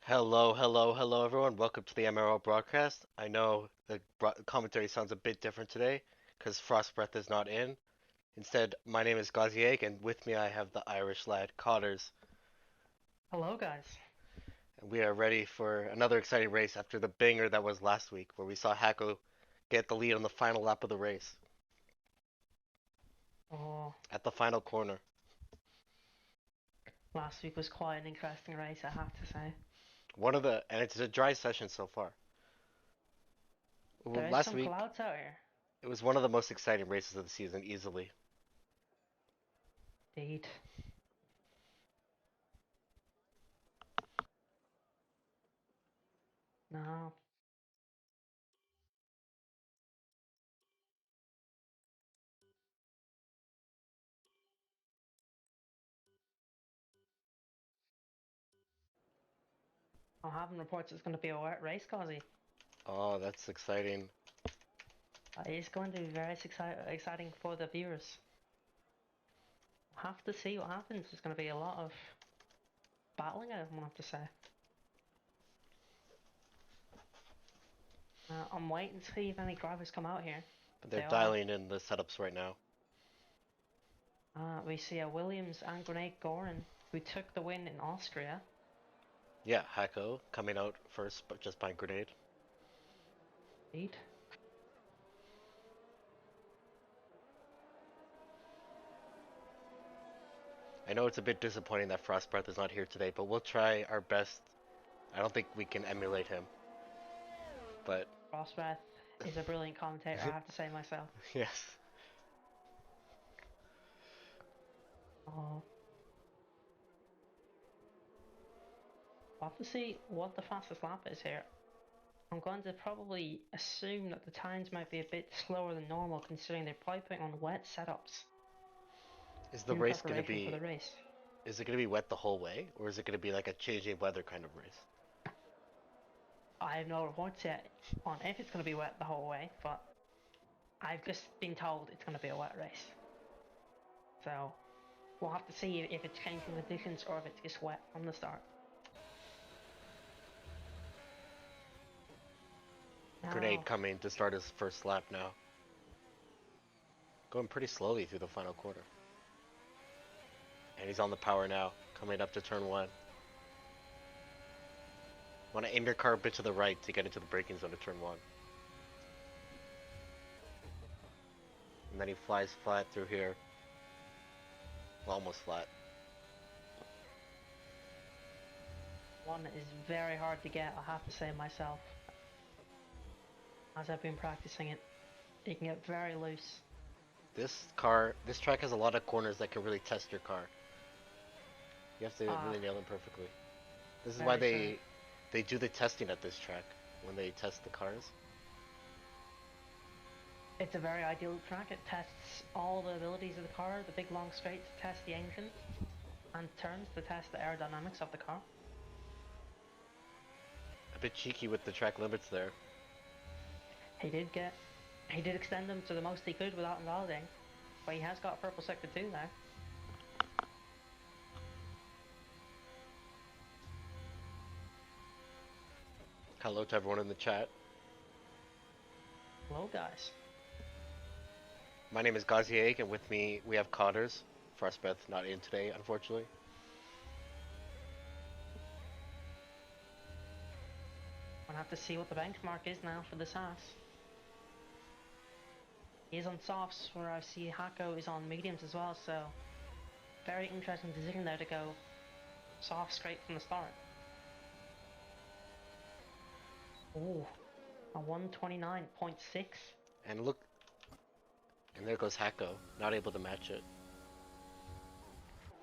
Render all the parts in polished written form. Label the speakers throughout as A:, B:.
A: Hello, hello, hello, everyone. Welcome to the MRL broadcast. I know the commentary sounds a bit different today because Frost Breath is not in. Instead, my name is Gazieg, and with me I have the Irish lad Cotters,
B: Hello, guys.
A: and we are ready for another exciting race after the banger that was last week, where we saw Hako get the lead on the final lap of the race
B: Oh,
A: at the final corner.
B: last week was quite an interesting race, I have to say.
A: And it's a dry session so far.
B: There is
A: Last
B: some
A: week,
B: clouds out here.
A: it was one of the most exciting races of the season, easily.
B: Indeed. No, I'm having reports it's going to be a wet race, Cosy.
A: Oh, that's exciting.
B: It's going to be very exciting for the viewers. We'll have to see what happens. There's going to be a lot of battling, I'm going to have to say. I'm waiting to see if any drivers come out here.
A: But
B: If
A: they're
B: they are,
A: dialing in the setups right now.
B: we see a Williams and Grenade Gorin, who took the win in Austria.
A: Yeah, Hako coming out first, but just by grenade.
B: Indeed.
A: I know it's a bit disappointing that Frostbreath is not here today, but we'll try our best. I don't think we can emulate him, but
B: Frostbreath is a brilliant commentator, I have to say myself.
A: yes.
B: Oh, we'll have to see what the fastest lap is here. I'm going to probably assume that the times might be a bit slower than normal considering they're probably putting on wet setups
A: Is the
B: in
A: race gonna
B: preparation for
A: be?
B: the race.
A: Is it gonna be wet the whole way, or is it gonna be like a changing weather kind of race?
B: I have no reports yet on if it's going to be wet the whole way, but I've just been told it's going to be a wet race. So we'll have to see if it's changing conditions or if it's just wet from the start.
A: Grenade
B: Now,
A: coming to start his first lap now. Going pretty slowly through the final quarter. And he's on the power now, coming up to turn one. Want to aim your car a bit to the right to get into the braking zone of turn one. And then he flies flat through here. Well, almost flat.
B: one is very hard to get, I have to say myself, as I've been practicing it. It can get very loose.
A: This track has a lot of corners that can really test your car. You have to
B: Ah,
A: really nail them perfectly. This is why
B: very true.
A: they do the testing at this track when they test the cars.
B: It's a very ideal track. It tests all the abilities of the car, the big long straights test the engine, and turns to test the aerodynamics of the car.
A: A bit cheeky with the track limits there.
B: He did get, he did extend them to the most he could without invalidating, but he has got purple sector 2 now.
A: Hello to everyone in the chat.
B: Hello guys.
A: My name is Gazier, and with me we have Cotters. Frostbeth not in today, unfortunately.
B: We'll have to see what the benchmark is now for this ass. He is on softs, where I see Hako is on mediums as well, so very interesting decision there to go soft straight from the start. Ooh, a 129.6.
A: And look, and there goes Hako, not able to match it.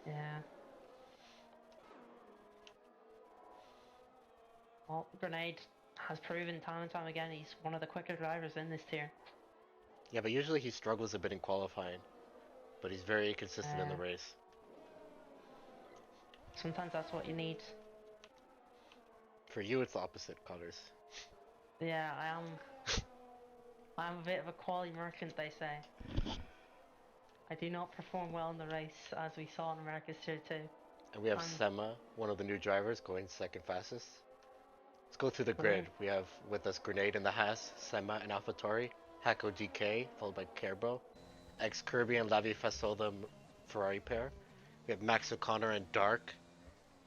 B: Yeah. Well, Grenade has proven time and time again he's one of the quicker drivers in this tier.
A: Yeah, but usually he struggles a bit in qualifying, but he's very consistent in the
B: Uh,
A: race.
B: Sometimes that's what you need.
A: For you, it's the opposite, Cotters.
B: Yeah, I'm a bit of a quality merchant, they say. I do not perform well in the race, as we saw in America's Tier 2.
A: And we have
B: I'm
A: Sema, one of the new drivers, going second fastest. Let's go through the grid.
B: Clear.
A: We have with us Grenade in the Haas, Sema and AlphaTauri, Hako DK, followed by Carbo, X Kirby and Lavi Fasol, the Ferrari pair. We have Max O'Connor and Dark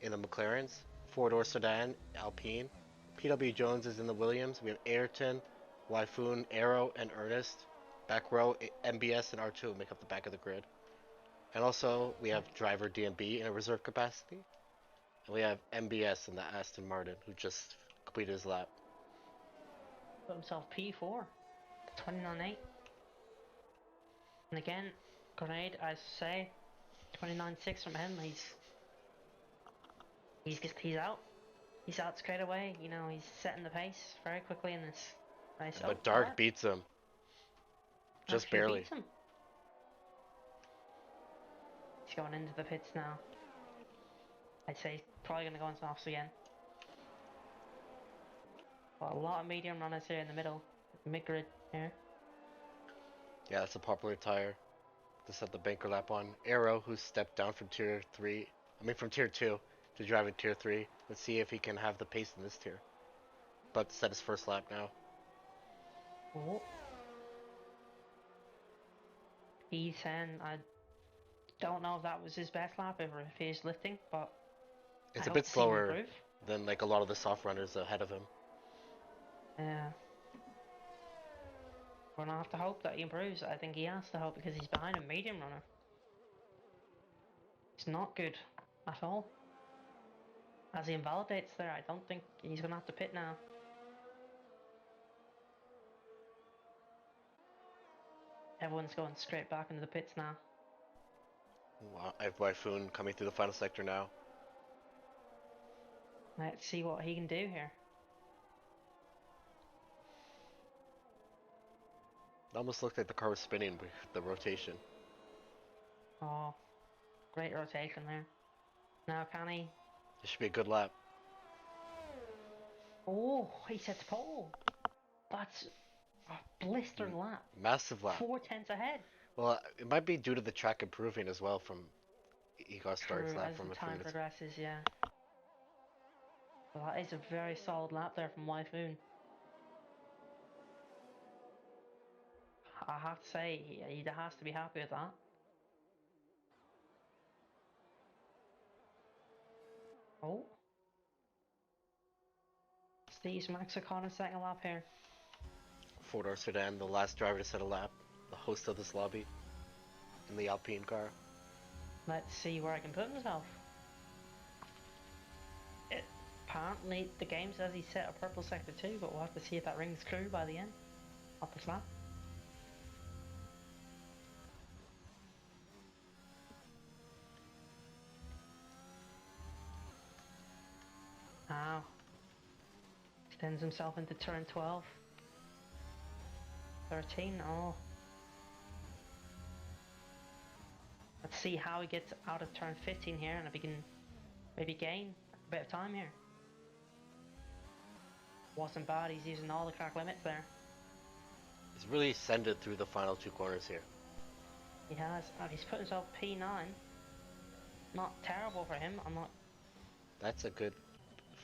A: in the McLarens, four-door sedan, Alpine. PW Jones is in the Williams. We have Ayrton, Wyfoon, Arrow, and Ernest. Back row, MBS and R2 make up the back of the grid. And also, we have driver DMB in a reserve capacity. And we have MBS in the Aston Martin, who just completed his lap.
B: Put himself P4. 29.8. And again, Grenade, I say, 29.6 from him. He's out. He's out straight away. You know, he's setting the pace very quickly in this race.
A: But Dark beats him. Just barely.
B: Beats him. He's going into the pits now. I'd say he's probably going to go into softs again. But a lot of medium runners here in the middle. Mid-grid here.
A: Yeah, that's a popular tire to set the banker lap on. Arrow, who stepped down from tier 2 to drive in tier 3. Let's see if he can have the pace in this tier. About to set his first lap now.
B: Oh. E10, I don't know if that was his best lap ever, if he's lifting, but
A: It's
B: I
A: a
B: hope
A: bit
B: to see him
A: slower
B: improve.
A: than like a lot of the soft runners ahead of him.
B: Yeah. We're gonna have to hope that he improves. I think he has to hope because he's behind a medium runner. It's not good at all. As he invalidates there, I don't think he's gonna have to pit now. Everyone's going straight back into the pits now.
A: Wow, I have Wyfoon coming through the final sector now.
B: Let's see what he can do here.
A: It almost looked like the car was spinning with the rotation.
B: Oh, great rotation there. Now can he?
A: It should be a good lap.
B: Oh, he sets pole. That's a blistering lap.
A: Massive lap.
B: 4/10 ahead.
A: Well, it might be due to the track improving as well from he got started lap
B: As
A: from
B: the
A: a few
B: time
A: minutes.
B: progresses, yeah. Well, that is a very solid lap there from Wyfoon. I have to say, he has to be happy with that. Oh. Steve's Max O'Connor second lap here.
A: Four-door sedan, the last driver to set a lap, the host of this lobby, in the Alpine car.
B: Let's see where I can put himself. Apparently, the game says he set a purple sector too, but we'll have to see if that rings true by the end of this lap. Now, extends himself into turn 12. 13, oh. Let's see how he gets out of turn 15 here and if he can maybe gain a bit of time here. Wasn't bad, he's using all the track limits there.
A: He's really sended through the final two corners here.
B: He has, and he's put himself P9. Not terrible for him, I'm not...
A: That's a good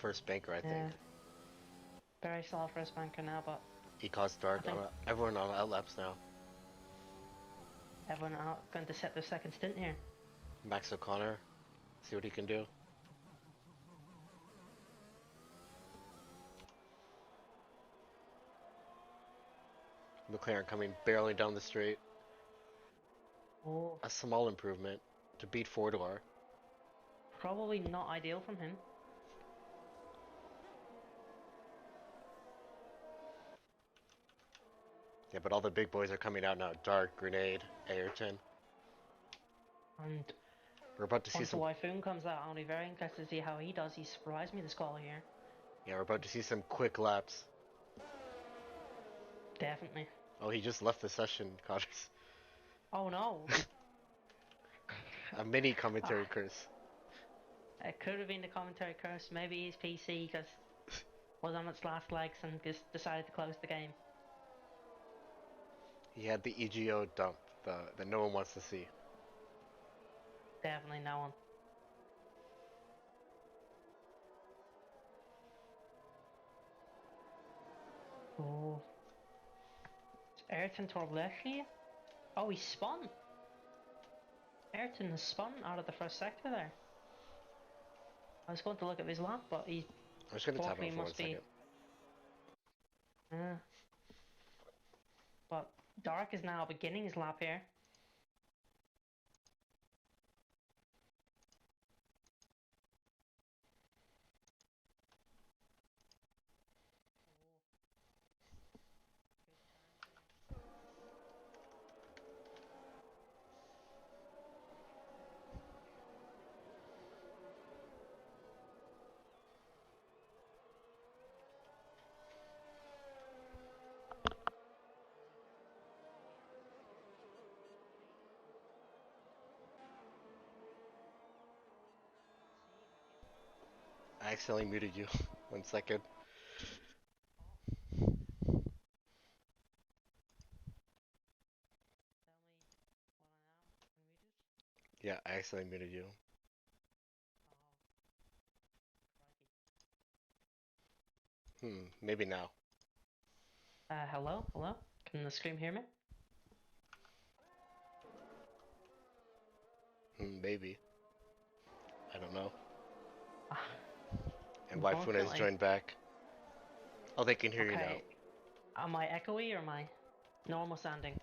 A: first banker, I think.
B: Very solid first banker now, but
A: He caused Dark on everyone on outlaps now.
B: everyone are going to set their second stint here.
A: Max O'Connor, see what he can do. McLaren coming barely down the straight.
B: Oh,
A: A small improvement to beat four-door.
B: probably not ideal from him.
A: Yeah, but all the big boys are coming out now. Dark, Grenade, Ayrton.
B: And
A: We're about to see
B: once
A: some.
B: Wyfoon comes out, I'll be very interested to see how he does. He surprised me this call here.
A: Yeah, we're about to see some quick laps.
B: Definitely.
A: Oh, he just left the session, Connors.
B: Oh no!
A: A mini commentary curse.
B: It could have been the commentary curse. Maybe his PC just was on its last legs and just decided to close the game.
A: He had the EGO dump that no one wants to see.
B: Definitely no one. Oh, is Ayrton toward left here? Oh, he spun. Ayrton has spun out of the first sector there. I was going to look at his lap, but he
A: I'm just gonna tap
B: fortunately
A: out for one
B: must be.
A: second.
B: Uh, but Dark is now beginning his lap here.
A: I accidentally muted you. One second. Yeah, I accidentally muted you. Maybe now.
B: Hello, hello. Can the screen hear me?
A: Maybe. I don't know.
B: Ah,
A: And Waifuna has
B: unfortunately.
A: joined back. Oh, they can hear you now.
B: Okay. Am I echoey or am I normal sounding?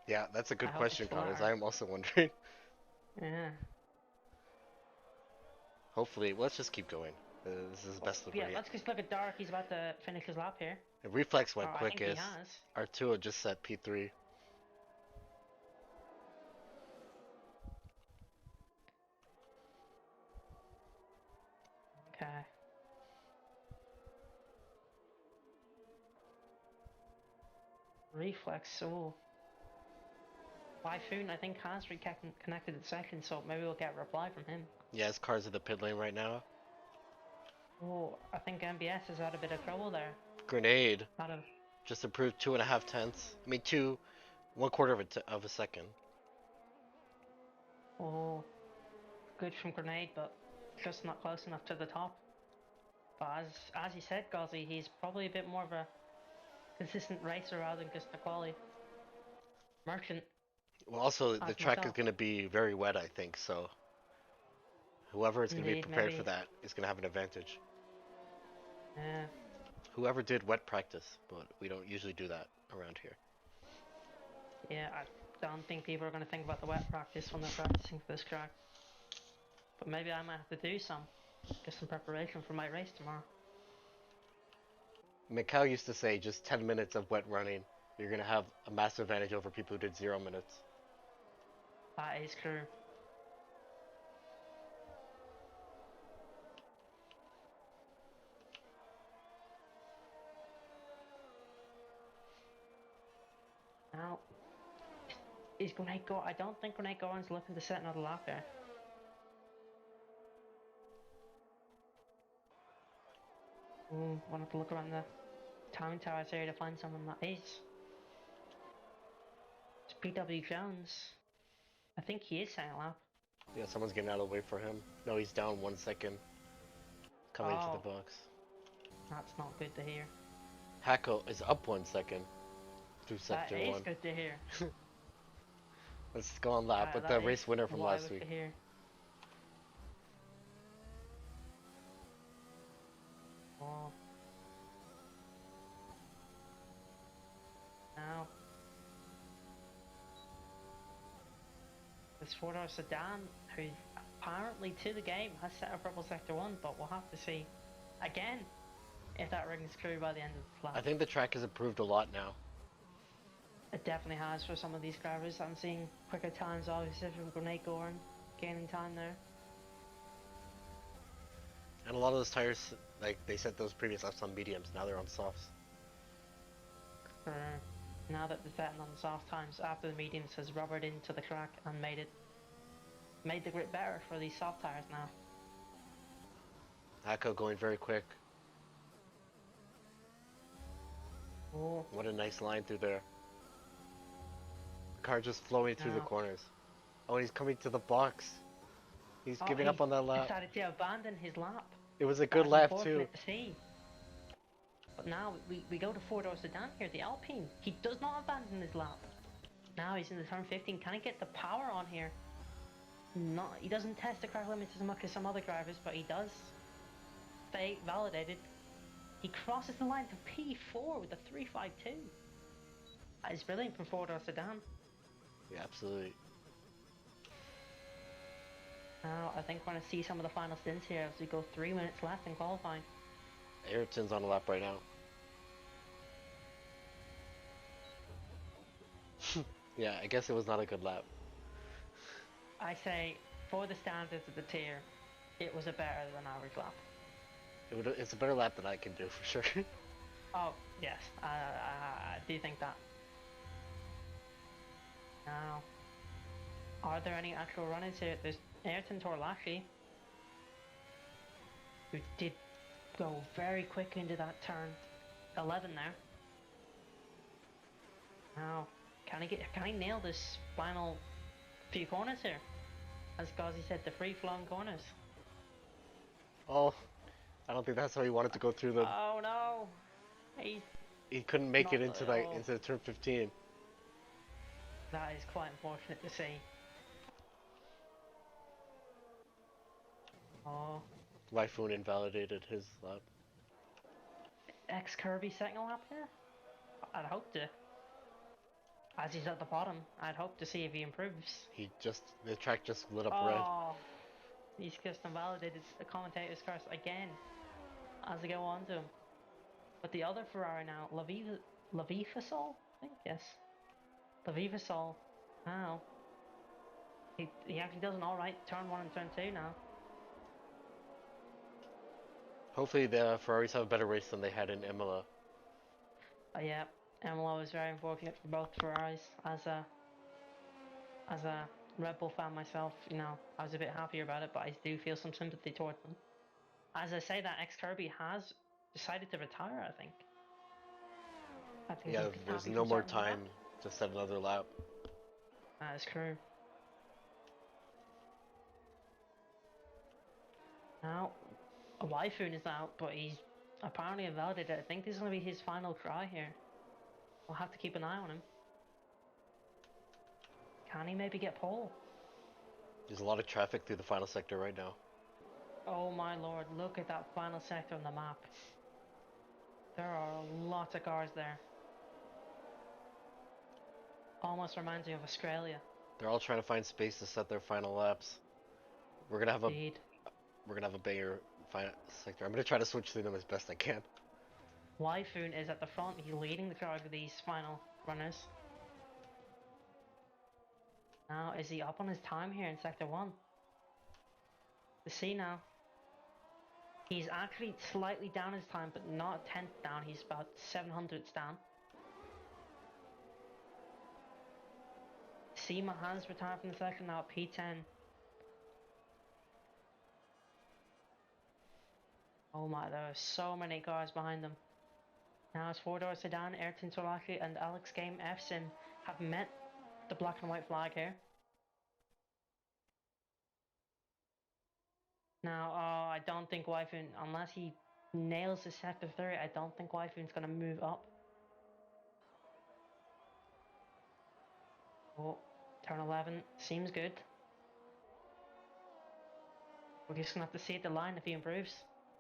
A: Yeah, that's a
B: I
A: good
B: hope it's
A: question,
B: the
A: Connors.
B: latter.
A: I am also wondering.
B: Yeah.
A: Hopefully, let's just keep going. This is the
B: Well,
A: best loop we're
B: yeah,
A: getting.
B: let's just look at Dark. He's about to finish his lap here.
A: The reflex
B: Or
A: went
B: I think he
A: quickest.
B: has.
A: Arturo just set P3.
B: Okay. Reflex, oh. Typhoon, I think, has reconnected at second, so maybe we'll get a reply from him.
A: Yeah, his car's in the pit lane right now.
B: Oh, I think MBS has had a bit of trouble there.
A: Grenade
B: Out of.
A: just improved 2.5 tenths. I mean, two, 1/4 of a second.
B: Oh, good from Grenade, but just not close enough to the top. But as you said, Gauzy, he's probably a bit more of a consistent racer rather than just a quali. Merchant,
A: Well, also the
B: as
A: track is
B: myself.
A: going to be very wet, I think. So whoever is going to be
B: Indeed,
A: prepared for
B: maybe.
A: that is going to have an advantage.
B: Yeah.
A: Whoever did wet practice, but we don't usually do that around here.
B: Yeah, I don't think people are going to think about the wet practice when they're practicing for this track. But maybe I might have to do some. Get some preparation for my race tomorrow.
A: Mikhail used to say just 10 minutes of wet running, you're going to have a massive advantage over people who did 0 minutes.
B: That is true. Now, is Grenade Go? I don't think Grenade Goran's looking to set another lap there. Wanted to look around the town towers area to find someone that is. It's PW Jones. I think he is setting a lap.
A: Yeah, someone's getting out of the way for him. No, he's down 1 second. Coming into the
B: Oh,
A: box.
B: that's not good to hear.
A: Hacko is up 1 second through
B: That
A: sector
B: is
A: 1.
B: good to hear.
A: Let's go on lap with the
B: That is
A: race winner from
B: what I
A: last
B: wish
A: week.
B: to hear. Oh. Now. This four-door sedan, who apparently to the game has set a purple sector 1, but we'll have to see again if that rings true by the end of the
A: I
B: lap.
A: think the track has improved a lot now.
B: It definitely has for some of these drivers. I'm seeing quicker times, obviously, from Grenade Goran gaining time there.
A: And a lot of those tires, like they set those previous laps on mediums, now they're on softs.
B: For now that they're betting on the soft times after the mediums has rubbered into the track and made the grip better for these soft tires now.
A: Hacko going very quick.
B: Oh,
A: What a nice line through there. The car just flowing through the
B: now.
A: corners. Oh, he's coming to the box. He's
B: Oh,
A: giving
B: he
A: up on that lap.
B: decided to abandon his lap.
A: It was a good
B: That's
A: lap too.
B: unfortunate to see. But now we go to four-door sedan here, the Alpine. He does not abandon his lap. Now he's in the turn 15. Can he get the power on here? No, he doesn't test the crack limits as much as some other drivers, but he does. Stay validated. He crosses the line to P4 with a 352. That is brilliant from four-door sedan.
A: Yeah, absolutely.
B: Now I think we're going to see some of the final stints here as we go 3 minutes left in qualifying.
A: Ayrton's on a lap right now. Yeah, I guess it was not a good lap.
B: I say, for the standards of the tier, it was a better than average lap.
A: It's a better lap than I can do for sure.
B: Oh, yes, I do think that. Now, are there any actual run-ins here? There's Ayrton Torlashi, who did go very quick into that turn 11 there. Now, can he nail this final few corners here? As Ghazi said, the free-flowing corners.
A: Oh, I don't think that's how he wanted to go through them.
B: Oh no!
A: He couldn't make it
B: not-
A: into turn 15.
B: That is quite unfortunate to see. Oh,
A: Typhoon invalidated his lap.
B: Kirby second lap here? I'd hope to. As he's at the bottom, I'd hope to see if he improves.
A: The track just lit up red.
B: Oh, he's just invalidated the commentator's curse again as they go on to him. But the other Ferrari now, Lavifasol, I think, yes. Lavifasol, now. He actually does an alright turn 1 and turn 2 now.
A: Hopefully the Ferraris have a better race than they had in Imola.
B: Yeah, Imola was very unfortunate for both Ferraris. As a Red Bull fan myself, you know, I was a bit happier about it, but I do feel some sympathy towards them. As I say, that Kirby has decided to retire, I think.
A: Yeah,
B: he's
A: there's
B: happy
A: no
B: from
A: more
B: starting the
A: time
B: lap.
A: to set another lap.
B: That is true. Now, Wyfoon is out, but he's apparently invalidated. I think this is going to be his final try here. We'll have to keep an eye on him. Can he maybe get pole?
A: There's a lot of traffic through the final sector right now.
B: Oh my lord, look at that final sector on the map. There are lots of cars there. Almost reminds me of Australia.
A: They're all trying to find space to set their final laps. We're gonna have
B: Indeed.
A: a banger final sector. I'm gonna try to switch through them as best I can.
B: Wyfoon is at the front. He's leading the crowd with these final runners. Now, is he up on his time here in Sector 1? Let's see now. He's actually slightly down his time, but not a tenth down. He's about 700ths down. Seema has retired from the second now at P10. Oh my, there are so many cars behind them. Now it's four-door sedan, Ayrton Solaki and Alex Game F-Sim have met the black and white flag here. Now, I don't think Wyfoon, unless he nails the sector 3, I don't think Wyfoon's going to move up. Oh, turn 11, seems good. We're just going to have to see at the line if he improves.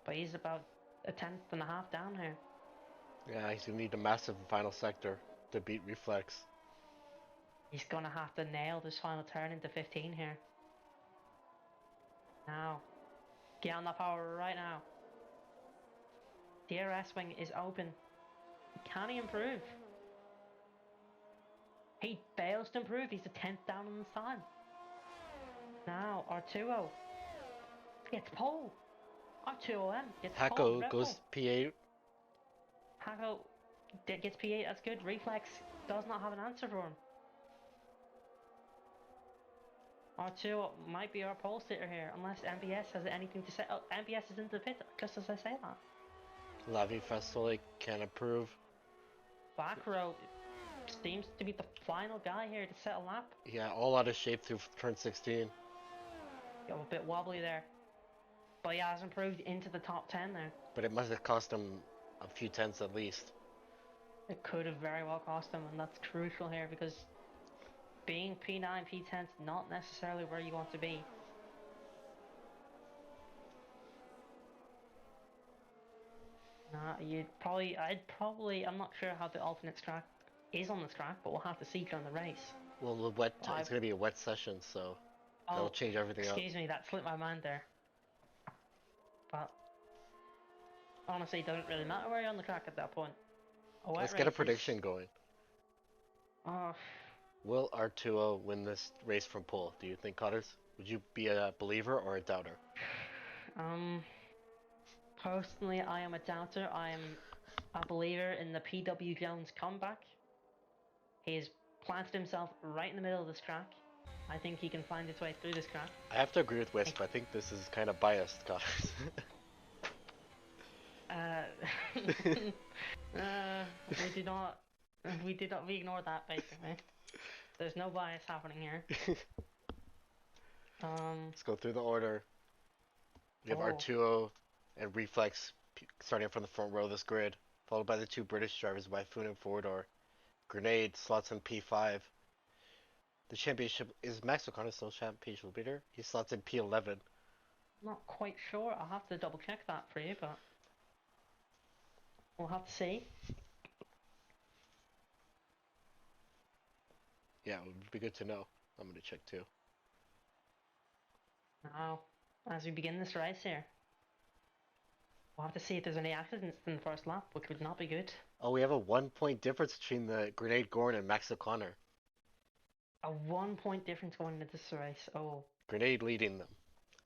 B: But he's about a tenth and a half down here.
A: Yeah, he's gonna need a massive final sector to beat Reflex.
B: He's going to have to nail this final turn into 15 here. Now, get on that power right now. DRS wing is open. Can he improve? He fails to improve. He's a tenth down on the time. Now, Arturo gets pole. R2OM gets pole.
A: Hako goes P8.
B: Hako gets P8, that's good. Reflex does not have an answer for him. R2 might be our pole sitter here, unless MBS has anything to say. Oh, MBS is into the pit, just as I say that.
A: Lavi Festole can improve.
B: Back row seems to be the final guy here to set a lap.
A: Yeah, all out of shape through turn 16.
B: Got a bit wobbly there. But he has improved into the top 10 there.
A: But it must have cost him a few tenths at least.
B: It could have very well cost him, and that's crucial here because being P9, P10 is not necessarily where you want to be. I'm not sure how the alternate track is on this track, but we'll have to see during the race.
A: Well, it's gonna be a wet session, so that'll
B: Oh,
A: change everything up.
B: excuse me, that slipped my mind there. But honestly, it doesn't really matter where you're on the track at that point.
A: Let's get a prediction going.
B: Oh,
A: Will R2O win this race from pole? Do you think, Cotters? Would you be a believer or a doubter?
B: um, personally, I am a doubter. I am a believer in the PW Jones comeback. He's planted himself right in the middle of this track. I think he can find his way through this track.
A: I have to agree with Wisp. I think this is kind of biased, Cotters.
B: Uh, we ignore that basically. There's no bias happening here.
A: Let's go through the order. We have
B: Oh.
A: R2O and Reflex starting from the front row of this grid, followed by the two British drivers Wyfoon and Fordor. Grenade slots in P5. The championship is Max O'Connor still championship leader. He slots in P11.
B: Not quite sure. I'll have to double check that for you, but we'll have to see.
A: Yeah, it would be good to know. I'm gonna check too.
B: Now, as we begin this race here, we'll have to see if there's any accidents in the first lap, which would not be good.
A: Oh, we have a 1 point difference between the Grenade Gorn and Max O'Connor.
B: A 1 point difference going into this race. Oh.
A: Grenade leading them.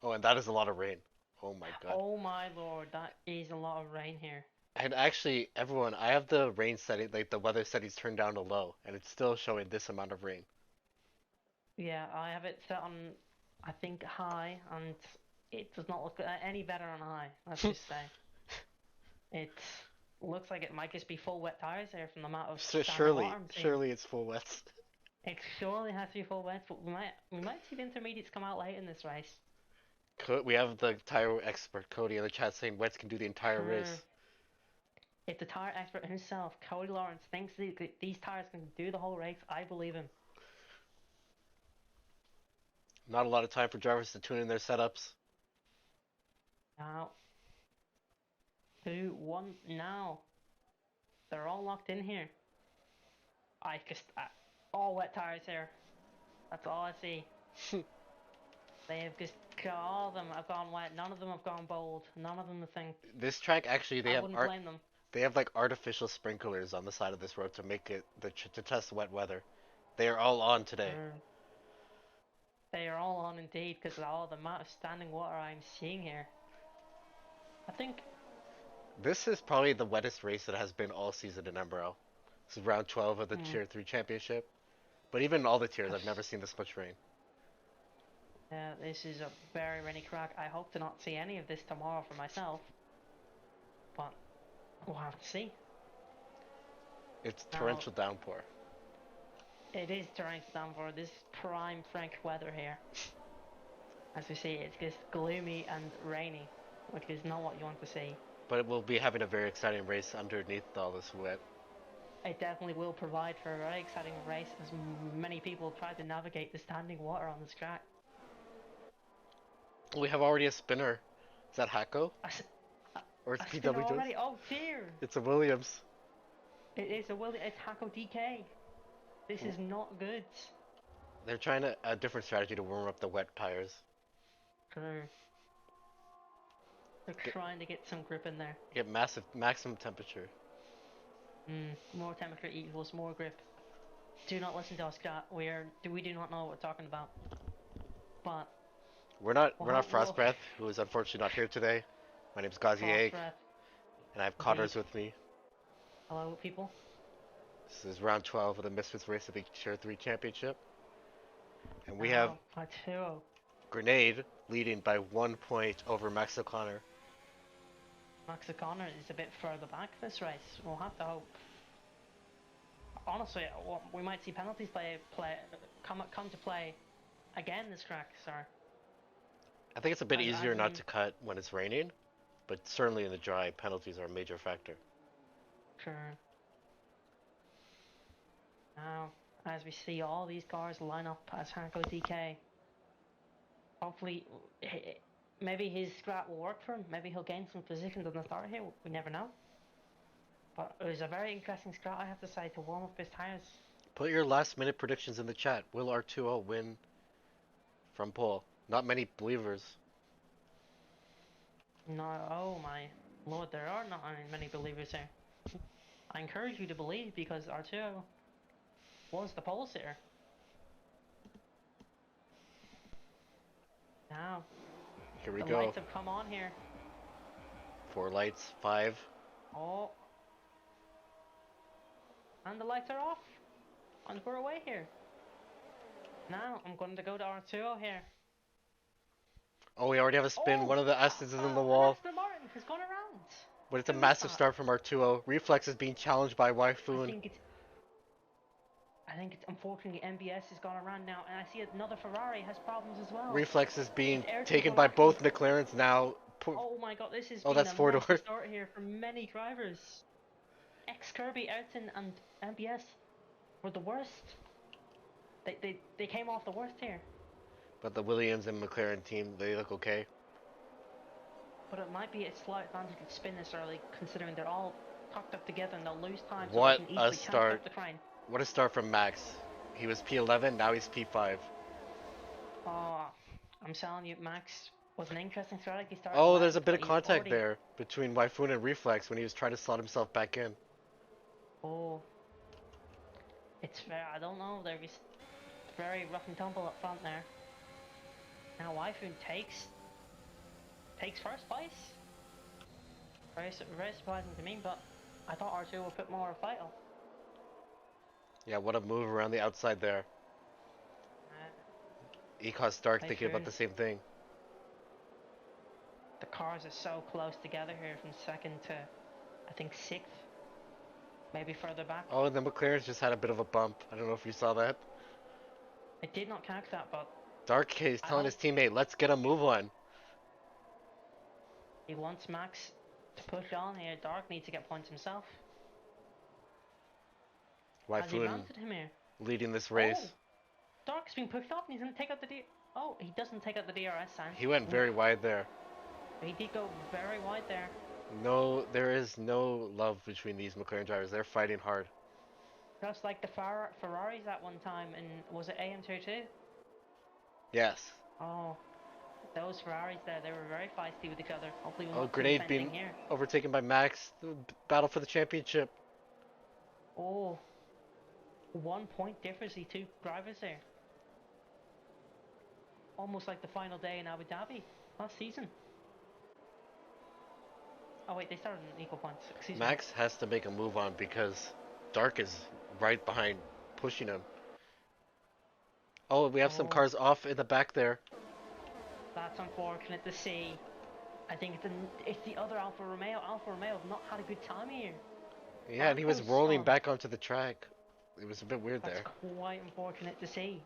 A: Oh, and that is a lot of rain. Oh my god.
B: Oh my lord, that is a lot of rain here.
A: And actually, everyone, I have the rain setting, like the weather settings turned down to low, and it's still showing this amount of rain.
B: Yeah, I have it set on, I think, high, and it does not look any better on high, let's just say. It looks like it might just be full wet tires there from the amount of
A: Surely it's full wets.
B: It surely has to be full wet, but we might see the intermediates come out late in this race.
A: We have the tire expert Cody in the chat saying wets can do the entire race.
B: If the tire expert himself, Cody Lawrence, thinks these tires can do the whole race, I believe him.
A: Not a lot of time for drivers to tune in their setups.
B: Now, 2, 1, now. They're all locked in here. All wet tires here. That's all I see. They have just all of them have gone wet. None of them have gone bold. None of them have think.
A: This track actually
B: I wouldn't blame them.
A: They have like artificial sprinklers on the side of this road to make it to test wet weather. They are all on today.
B: They are all on indeed because of all the amount of standing water I'm seeing here. I think
A: this is probably the wettest race that has been all season in MRL. This is round 12 of the Tier 3 Championship. But even in all the tiers, I've never seen this much rain.
B: Yeah, this is a very rainy track. I hope to not see any of this tomorrow for myself. But we'll have to see.
A: It's torrential downpour.
B: It is torrential downpour. This is prime French weather here. As we see, it's just gloomy and rainy, which is not what you want to see.
A: But we'll be having a very exciting race underneath all this wet.
B: It definitely will provide for a very exciting race as many people try to navigate the standing water on this track.
A: We have already a spinner. Is that Hacko? Or it's PW
B: already? Oh dear!
A: It's a Williams.
B: It is a Williams. It's Hacko DK. This is not good.
A: They're trying a different strategy to warm up the wet tires.
B: True. They're trying to get some grip in there.
A: Get maximum temperature.
B: More temperature equals more grip. Do not listen to us, Scott. We do not know what we're talking about. But
A: we're not Frost Breath, who is unfortunately not here today. My name's Gazi Egg, and I have Cotters with me.
B: Hello, people.
A: This is round 12 of the Misfits Race of the Tier 3 Championship, and we have Grenade leading by 1 point over Max O'Connor.
B: Max O'Connor is a bit further back this race. We'll have to hope. Honestly, we might see penalties come to play again this track, sir.
A: I think it's a bit easier not to cut when it's raining, but certainly in the dry, penalties are a major factor.
B: Sure. Now, as we see all these cars line up as Hanko DK, hopefully, maybe his strat will work for him. Maybe he'll gain some positions on the start here. We never know. But it was a very interesting strat, I have to say, to warm up his tires.
A: Put your last minute predictions in the chat. Will R2O win from pole? Not many believers.
B: No, oh my lord, there are not many believers here. I encourage you to believe because R2O was the pole sitter. Now,
A: Here we
B: the
A: go.
B: lights have come on here.
A: 4 lights, 5.
B: Oh. And the lights are off. And we're away here. Now, I'm going to go to R2O here.
A: Oh, we already have a spin.
B: Oh,
A: One of the S's is in the
B: and
A: wall.
B: Aston Martin has gone around.
A: But it's a
B: Who is
A: massive
B: that?
A: start from R2O. Reflex is being challenged by
B: I
A: Wyfoon.
B: think it's unfortunately MBS has gone around now, and I see another Ferrari has problems as well.
A: Reflex is being
B: It's
A: taken by
B: Ayrton
A: both
B: Senna.
A: McLarens now.
B: Oh my god, this has
A: Oh,
B: been
A: that's
B: a
A: four
B: massive
A: door.
B: start here for many drivers. Kirby, Ayrton, and MBS were the worst. They came off the worst here.
A: But the Williams and McLaren team, they look okay.
B: But it might be a slight advantage to spin this early, considering they're all tucked up together and they'll lose time, so
A: What
B: they can
A: a
B: easily
A: start.
B: up the train.
A: What a start from Max. He was P11, now he's P5.
B: Oh, I'm telling you, Max was an interesting strategy start.
A: Oh, there's a bit of contact there between Wyfoon and Reflex when he was trying to slot himself back in.
B: Oh, it's fair. I don't know. There was very rough and tumble up front there. Now Wyfoon takes first place. Very surprising to me, but I thought R2 would put more vital.
A: Yeah, what a move around the outside there. Ecos Stark thinking about the same thing.
B: The cars are so close together here from second to, I think, sixth. Maybe further back.
A: Oh, and the McLaren's just had a bit of a bump. I don't know if you saw that.
B: I did not catch that, but
A: Dark Case telling his teammate, let's get a move on.
B: He wants Max to push on here. Dark needs to get points himself.
A: Wyfoon leading this race.
B: Oh, Dark's being pushed off and he's going to take out the Oh, he doesn't take out the DRS sign.
A: He went very wide there.
B: He did go very wide there.
A: No, there is no love between these McLaren drivers. They're fighting hard.
B: Just like the Ferraris at one time, and was it AM22?
A: Yes.
B: Oh, those Ferraris there, they were very feisty with each other. Hopefully we'll
A: Grenade being overtaken by Max. The battle for the championship.
B: Oh, 1 point difference, the two drivers there. Almost like the final day in Abu Dhabi last season. Oh wait, they started in equal points. Excuse me.
A: Max has to make a move on because Dark is right behind, pushing him. Oh, we have some cars off in the back there.
B: That's unfortunate to see. I think it's the other Alfa Romeo. Alfa Romeo have not had a good time here.
A: Yeah, and he was rolling back onto the track. It was a bit weird there.
B: That's quite unfortunate to see.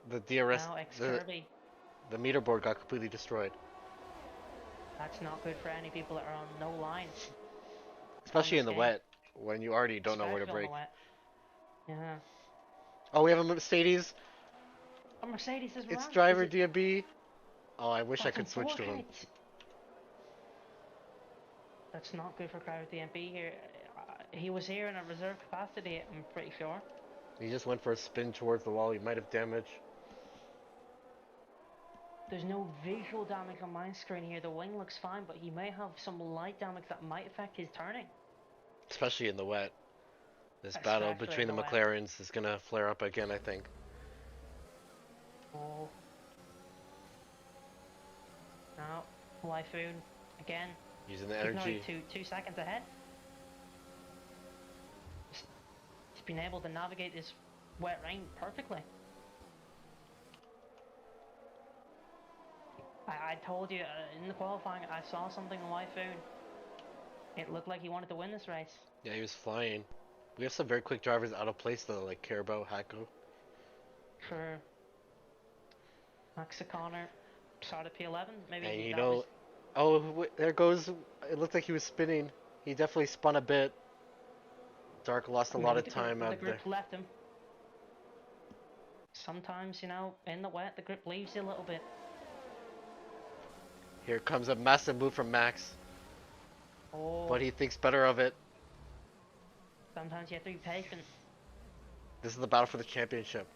A: The DRS,
B: Now,
A: the meter board got completely destroyed.
B: That's not good for any people that are on no line.
A: Especially in the wet, when you already don't know where to brake.
B: Yeah.
A: Oh, we have a Mercedes.
B: A Mercedes is
A: It's driver DB. Oh, I wish I could switch to him.
B: That's not good for driver DB here. He was here in a reserve capacity, I'm pretty sure.
A: He just went for a spin towards the wall. He might have damage.
B: There's no visual damage on my screen here. The wing looks fine, but he may have some light damage that might affect his turning.
A: Especially in the wet. This battle between the McLarens is going to flare up again, I think.
B: Oh. Now, Wyfoon again.
A: Using the energy.
B: Two seconds ahead. He's been able to navigate this wet rain perfectly. I told you in the qualifying, I saw something on Wyfoon. It looked like he wanted to win this race.
A: Yeah, he was flying. We have some very quick drivers out of place though, like Carabo, Hacko.
B: Sure. Max O'Connor started P11. Maybe.
A: And you know, oh, there goes. It looked like he was spinning. He definitely spun a bit. Dark lost a lot
B: Maybe
A: of time
B: the
A: out there.
B: grip left him. Sometimes, you know, in the wet, the grip leaves you a little bit.
A: Here comes a massive move from Max,
B: Oh,
A: but he thinks better of it.
B: sometimes you have to be patient.
A: This is the battle for the championship.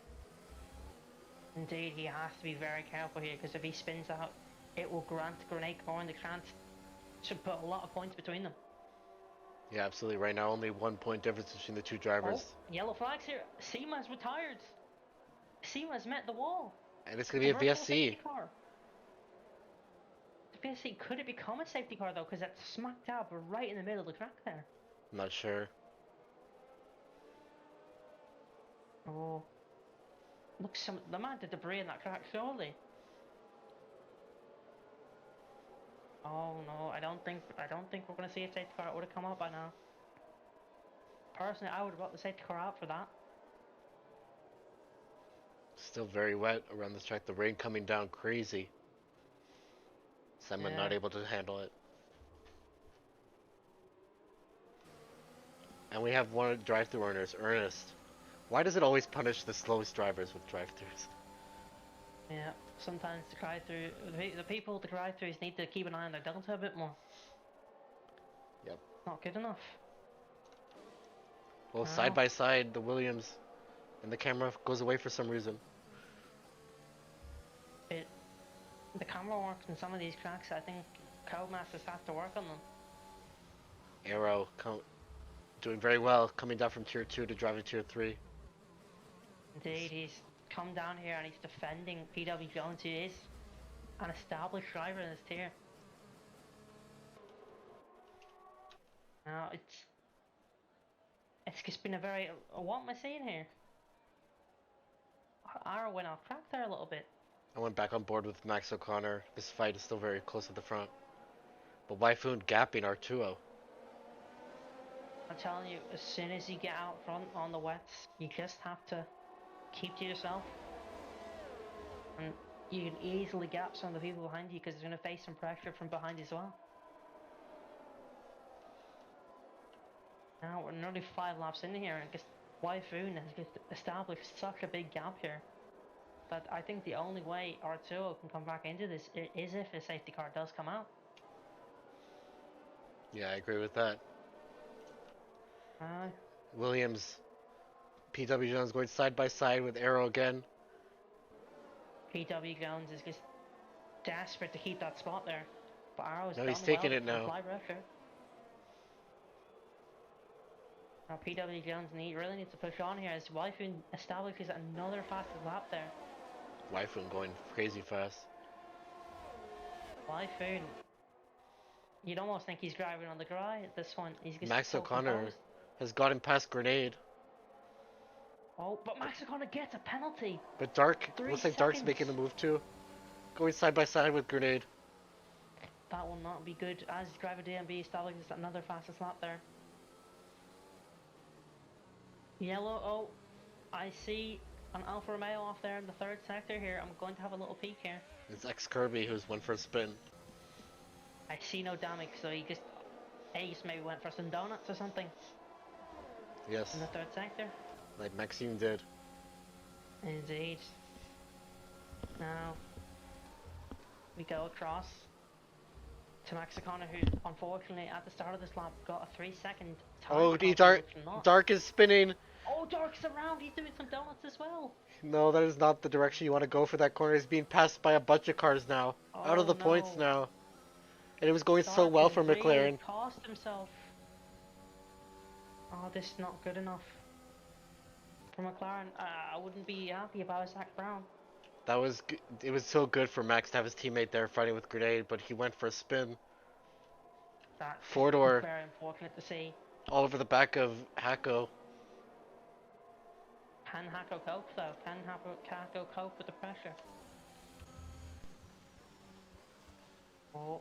B: Indeed, he has to be very careful here because if he spins out, it will grant Grenade Corn the chance to put a lot of points between them.
A: Yeah, absolutely. Right now, only 1 point difference between the two
B: Oh,
A: drivers.
B: yellow flags here. Seema's retired. Seema's met the wall.
A: And it's going to
B: The
A: be a
B: virtual
A: VSC.
B: safety car. The VSC, could it become a safety car though? Because that's smack dab right in the middle of the track there.
A: I'm not sure.
B: Oh, look, the amount of debris in that crack, surely. Oh no, I don't think we're gonna see a safety car. It would have come out by now. Personally, I would have brought the safety car out for that.
A: Still very wet around this track. The rain coming down crazy. Simon
B: Yeah.
A: not able to handle it. And we have one drive-through owners, Ernest. Why does it always punish the slowest drivers with drive-throughs?
B: Yeah, sometimes the drive-through, the people with the drive-throughs need to keep an eye on their delta a bit more.
A: Yep.
B: Not good enough.
A: Well, side
B: Wow.
A: by side, the Williams and the camera goes away for some reason.
B: The camera works in some of these tracks. I think Codemasters have to work on them.
A: Arrow doing very well, coming down from tier 2 to driving tier 3.
B: Indeed, he's come down here and he's defending PW Jones, who is an established driver in this tier. Now it's just been a very, what am I saying here? Arrow went off track there a little bit.
A: I went back on board with Max O'Connor. This fight is still very close at the front. But Waifoon gapping Artuo.
B: I'm telling you, as soon as you get out front on the wets, you just have to keep to yourself. And you can easily gap some of the people behind you because they're going to face some pressure from behind as well. Now we're nearly 5 laps in here, and I guess Waifoon has just established such a big gap here that I think the only way Arturo can come back into this is if a safety car does come out.
A: Yeah, I agree with that.
B: Uh,
A: Williams, PW Jones going side by side with Arrow again.
B: PW Jones is just desperate to keep that spot there, but Arrow's
A: No,
B: done
A: he's taking
B: well
A: it now.
B: apply pressure. Now PW Jones really needs to push on here as Waifoon establishes another fastest lap there.
A: Waifoon going crazy fast.
B: Waifoon, you'd almost think he's driving on the dry at this one. He's just
A: Max
B: so
A: O'Connor
B: composed.
A: has gotten past Grenade.
B: Oh, but Max O'Connor gets a penalty.
A: But Dark,
B: 3
A: looks like Dark's
B: seconds.
A: making the move too. Going side by side with Grenade.
B: That will not be good as driver DMB establishes another fastest lap there. Yellow, oh, I see an Alfa Romeo off there in the third sector here. I'm going to have a little peek here.
A: It's X-Kirby who's went for a spin.
B: I see no damage, so he just maybe went for some donuts or something
A: Yes,
B: in the third sector.
A: like Maxime did.
B: Indeed. Now we go across to Max O'Connor, who unfortunately at the start of this lap got a 3-second time.
A: Oh,
B: penalty,
A: Dark is spinning.
B: Oh, Dark's around. He's doing some donuts as well.
A: No, that is not the direction you want to go for that corner. He's being passed by a bunch of cars now. Out of the points now. And it was going so well for
B: Really
A: McLaren.
B: cost himself. Oh, this is not good enough for McLaren. I wouldn't be happy about Zach Brown.
A: It was so good for Max to have his teammate there fighting with Grenade, but he went for a spin.
B: That's
A: Four-door
B: very unfortunate to see.
A: all over the back of Hacko.
B: Can Hacko cope though? Can Hacko cope with the pressure? Oh,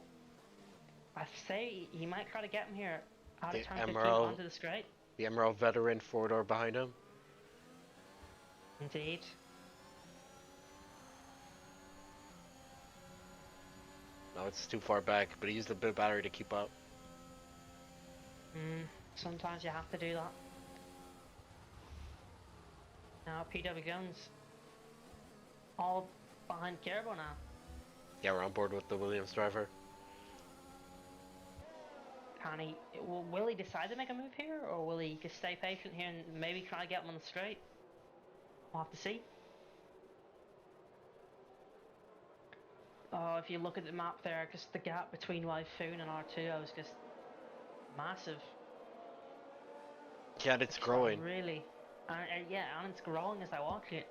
B: I say he might try to get him here. Out of time to keep onto the straight.
A: The Emerald veteran four-door behind him.
B: Indeed.
A: No, it's too far back, but he used a bit of battery to keep up.
B: Sometimes you have to do that. Now PW Jones all behind Kerbo now.
A: Yeah, we're on board with the Williams driver.
B: Can he? Will he decide to make a move here, or will he just stay patient here and maybe try to get him on the straight? We'll have to see. Oh, if you look at the map there, just the gap between Typhoon and R2 is just massive.
A: Yeah, it's growing.
B: Really, yeah, and it's growing as I watch it.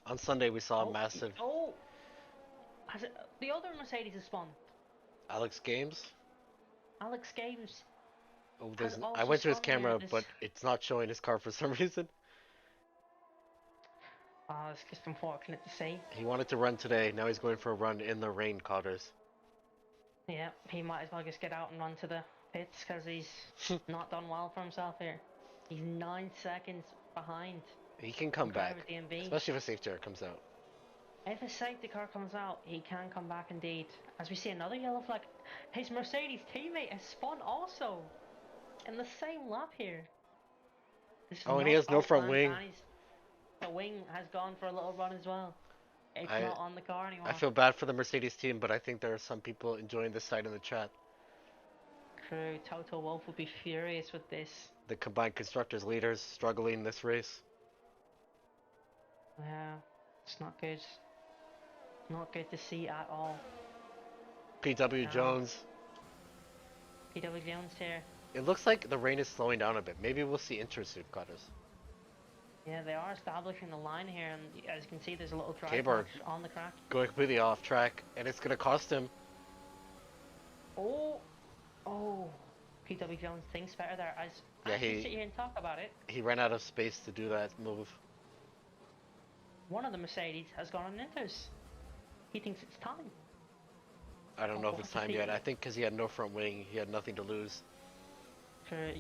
A: On Sunday we saw a
B: Oh,
A: massive
B: oh, has it, the other Mercedes has spun.
A: Alex Games.
B: Alex Games
A: Oh,
B: has
A: I
B: also
A: went to his
B: spun here.
A: camera, but it's not showing his car for some reason.
B: It's just unfortunate to see.
A: He wanted to run today. Now he's going for a run in the rain, Cotters.
B: Yeah, he might as well just get out and run to the pits because he's not done well for himself here. He's 9 seconds behind.
A: He can come back,
B: DMV.
A: especially if a safety car comes out.
B: If a safety car comes out, he can come back indeed. As we see another yellow flag, his Mercedes teammate has spun also in the same lap here.
A: Oh, and he has no front wing.
B: The wing has gone for a little run as well. It's not on the car anymore.
A: I feel bad for the Mercedes team, but I think there are some people enjoying this side in the chat.
B: True, Toto Wolff would be furious with this.
A: The combined constructors leaders struggling this race.
B: Yeah, it's not good. Not good to see at all.
A: PW Jones.
B: PW Jones here.
A: It looks like the rain is slowing down a bit. Maybe we'll see intersuit cutters.
B: Yeah, they are establishing the line here, and as you can see, there's a little
A: drive
B: on the track.
A: Going completely off track, and it's going to cost him.
B: Oh, PW Jones thinks better there. As he sit here and talk about it.
A: He ran out of space to do that move.
B: One of the Mercedes has gone on inters. He thinks it's time.
A: I don't know if it's time yet. I think because he had no front wing, he had nothing to lose.
B: Sure,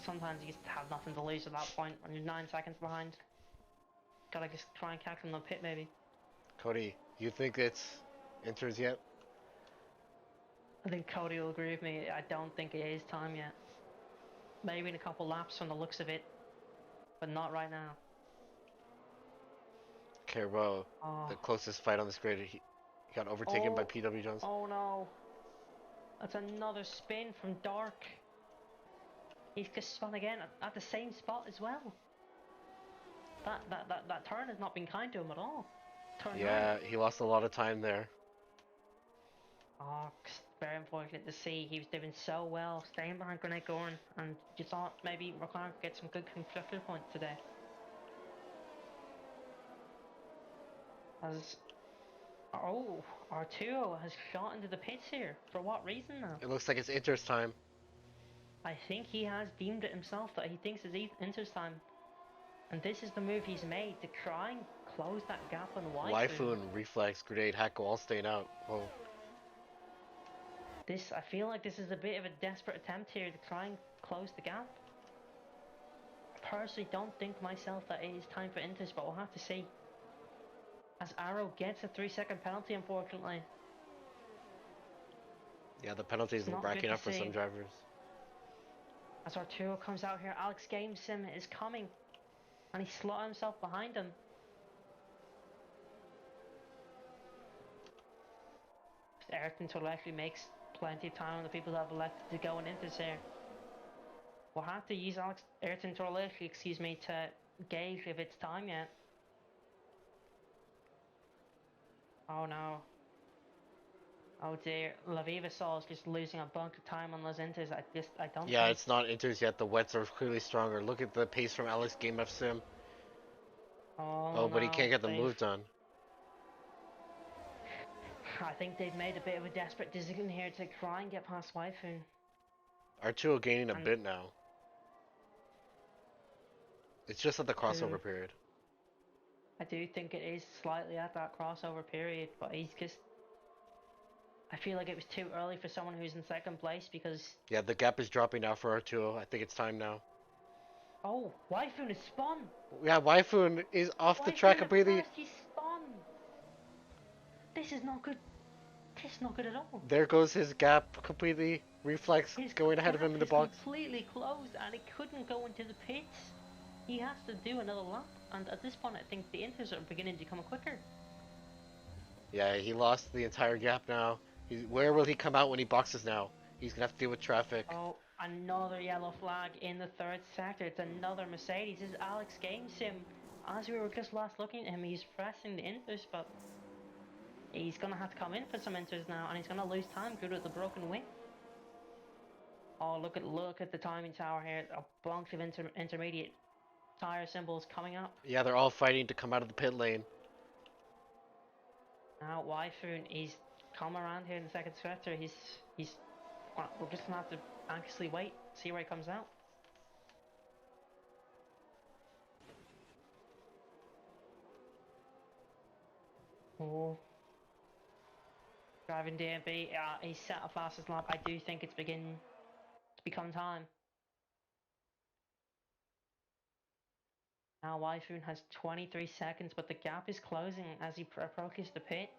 B: sometimes you just have nothing to lose at that point when you're 9 seconds behind. Gotta just try and catch him in the pit, maybe.
A: Cody, you think it's inters yet?
B: I think Cody will agree with me. I don't think it is time yet. Maybe in a couple laps from the looks of it, but not right now.
A: Carbo, the closest fight on this grid, he got overtaken by PW Jones.
B: Oh no. That's another spin from Dark. He's just spun again at the same spot as well. That turn has not been kind to him at all.
A: Right. He lost a lot of time there.
B: Oh, very unfortunate to see. He was doing so well, staying behind Grenade Gorn, and you thought maybe McLaren could get some good constructor points today. R2 has shot into the pits here. For what reason now?
A: It looks like it's Inter's time.
B: I think he has deemed it himself that he thinks it's Inter's time. And this is the move he's made to try and close that gap on
A: Waifu, Reflex, Grenade, Hacko all staying out. Whoa.
B: I feel like this is a bit of a desperate attempt here to try and close the gap. I personally don't think myself that it is time for Inters, but we'll have to see. As Arrow gets a 3-second penalty, unfortunately.
A: Yeah, the penalties are racking up for some drivers.
B: As Arturo comes out here, Alex Game Sim is coming. And he slotted himself behind him. Ayrton Toletti makes plenty of time on the people that have elected to go and into there. We'll have to use Ayrton Toletti, to gauge if it's time yet. Oh no. Oh dear, Laviva Sol is just losing a bunch of time on those inters. I don't
A: Yeah, it's not inters yet. The wets are clearly stronger. Look at the pace from Alex Game F Sim. Oh, but he can't get the move done.
B: I think they've made a bit of a desperate decision here to try and get past Waifu.
A: Arturo gaining a bit now. It's just at the crossover period.
B: I do think it is slightly at that crossover period, but he's just... I feel like it was too early for someone who's in second place because...
A: Yeah, the gap is dropping now for Arturo. I think it's time now.
B: Oh, Waifu is spun!
A: Yeah, Waifu is off the track completely.
B: He's spun! This is not good. That's not good at all.
A: There goes his gap completely. Reflex
B: His
A: going ahead of him
B: gap
A: in the
B: is
A: box.
B: completely closed and he couldn't go into the pits. He has to do another lap, and at this point I think the inters are beginning to come quicker.
A: Yeah, he lost the entire gap now. Where will he come out when he boxes now? He's gonna have to deal with traffic.
B: Oh, another yellow flag in the third sector. It's another Mercedes. This is Alex Game Sim. As we were just last looking at him, he's pressing the inters, but he's gonna have to come in for some inters now, and he's gonna lose time due to the broken wing. Oh, look at the timing tower here. A bunch of intermediate tire symbols coming up.
A: Yeah, they're all fighting to come out of the pit lane.
B: Now Wyfoon, he's come around here in the second sector. He's well, we're just gonna have to anxiously wait, see where he comes out. Oh, driving DMB, he's set a fastest lap. I do think it's beginning to become time. Now Wyfoon has 23 seconds, but the gap is closing as he approaches the pit.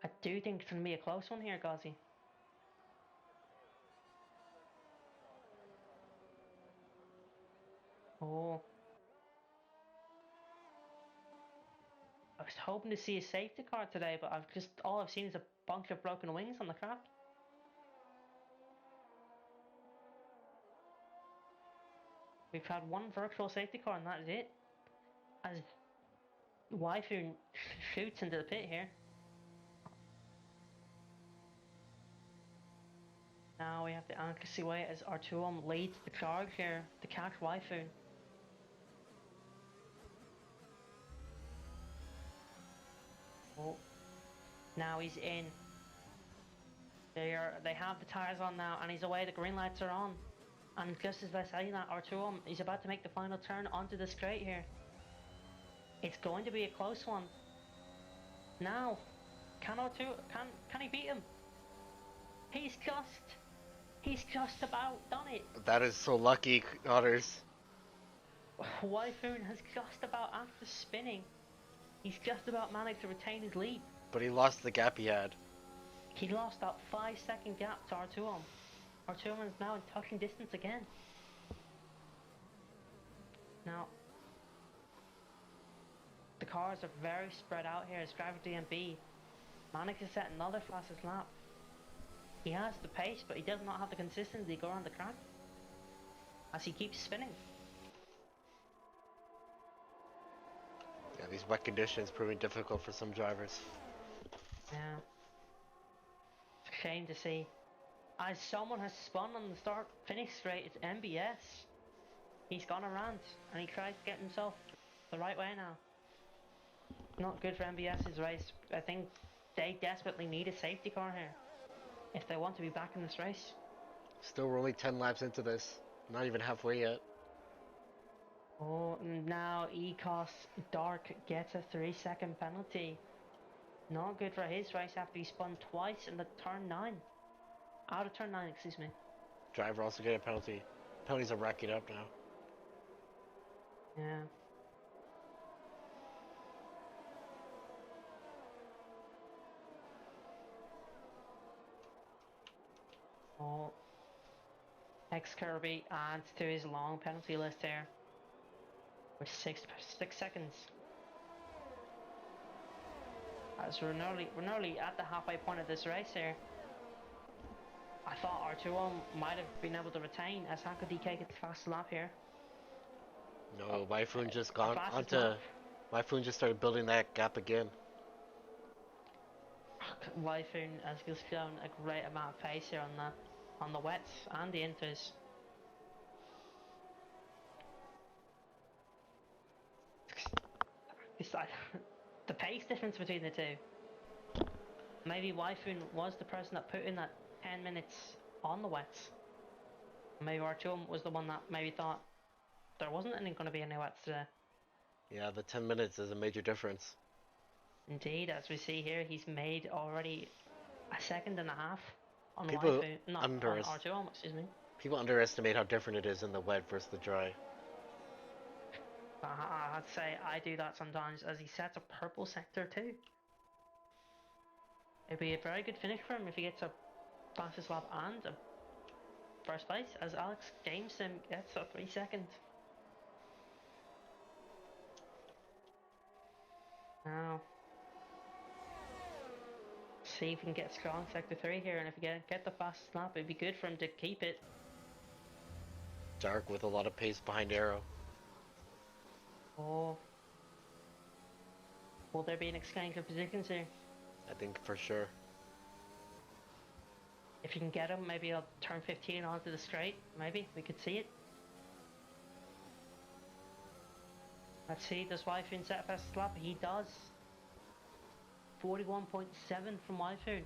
B: I do think it's going to be a close one here, Ghazi. Oh. I was hoping to see a safety car today, but all I've seen is a bunch of broken wings on the track. We've had one virtual safety car and that is it. As Wyfoon shoots into the pit here. Now we have to anxiously wait as R2 leads the charge here to catch Wyfoon. Oh, now he's in. They have the tires on now, and he's away. The green lights are on, and just as they're saying that, R2 he's about to make the final turn onto the straight here. It's going to be a close one. Now, can R2 can he beat him? He's just about done it.
A: That is so lucky, Otters.
B: Wyfoon has just about, after spinning, he's just about managed to retain his lead.
A: But he lost the gap he had.
B: He lost that 5-second gap to R2. R2 is now in touching distance again. Now, the cars are very spread out here as driver DMB managed to set another fastest lap. He has the pace, but he does not have the consistency to go around the track as he keeps spinning.
A: Yeah, these wet conditions proving difficult for some drivers.
B: Yeah. It's a shame to see. As someone has spun on the start finish straight, it's MBS. He's gone a rant and he tries to get himself the right way now. Not good for MBS's race. I think they desperately need a safety car here if they want to be back in this race.
A: Still, we're only 10 laps into this. Not even halfway yet.
B: Oh, now Ecos Dark gets a 3-second penalty. Not good for his race after he spun twice in the turn 9. Out of turn 9, excuse me.
A: Driver also getting a penalty. Penalties are racking up now.
B: Yeah. Oh. Kirby adds to his long penalty list here with 6 seconds. As we're nearly at the halfway point of this race here. I thought R2 might have been able to retain as how could DK get the fastest lap here?
A: No, Wyfoon just gone onto. Wyfoon just started building that gap again.
B: Wyfoon has just shown a great amount of pace here on the wets and the inters. The pace difference between the two. Maybe Wyfoon was the person that put in that 10 minutes on the wets. Maybe R2 was the one that maybe thought there wasn't going to be any wets today.
A: Yeah, the 10 minutes is a major difference.
B: Indeed, as we see here, he's made already a second and a half on
A: People
B: Wyfoon, not on R2, excuse me.
A: People underestimate how different it is in the wet versus the dry.
B: I have to say, I do that sometimes as he sets a purple sector too. It'd be a very good finish for him if he gets a fastest lap and a first place, as Alex Jameson gets a 3 seconds. Now, see if we can get strong sector 3 here, and if we get the fastest lap, it'd be good for him to keep it.
A: Dark with a lot of pace behind Arrow.
B: Oh. Will there be an exchange of positions here?
A: I think for sure.
B: If you can get him, maybe I'll turn 15 onto the straight. Maybe we could see it. Let's see, does Waifu set fastest lap? He does. 41.7 from Waifu.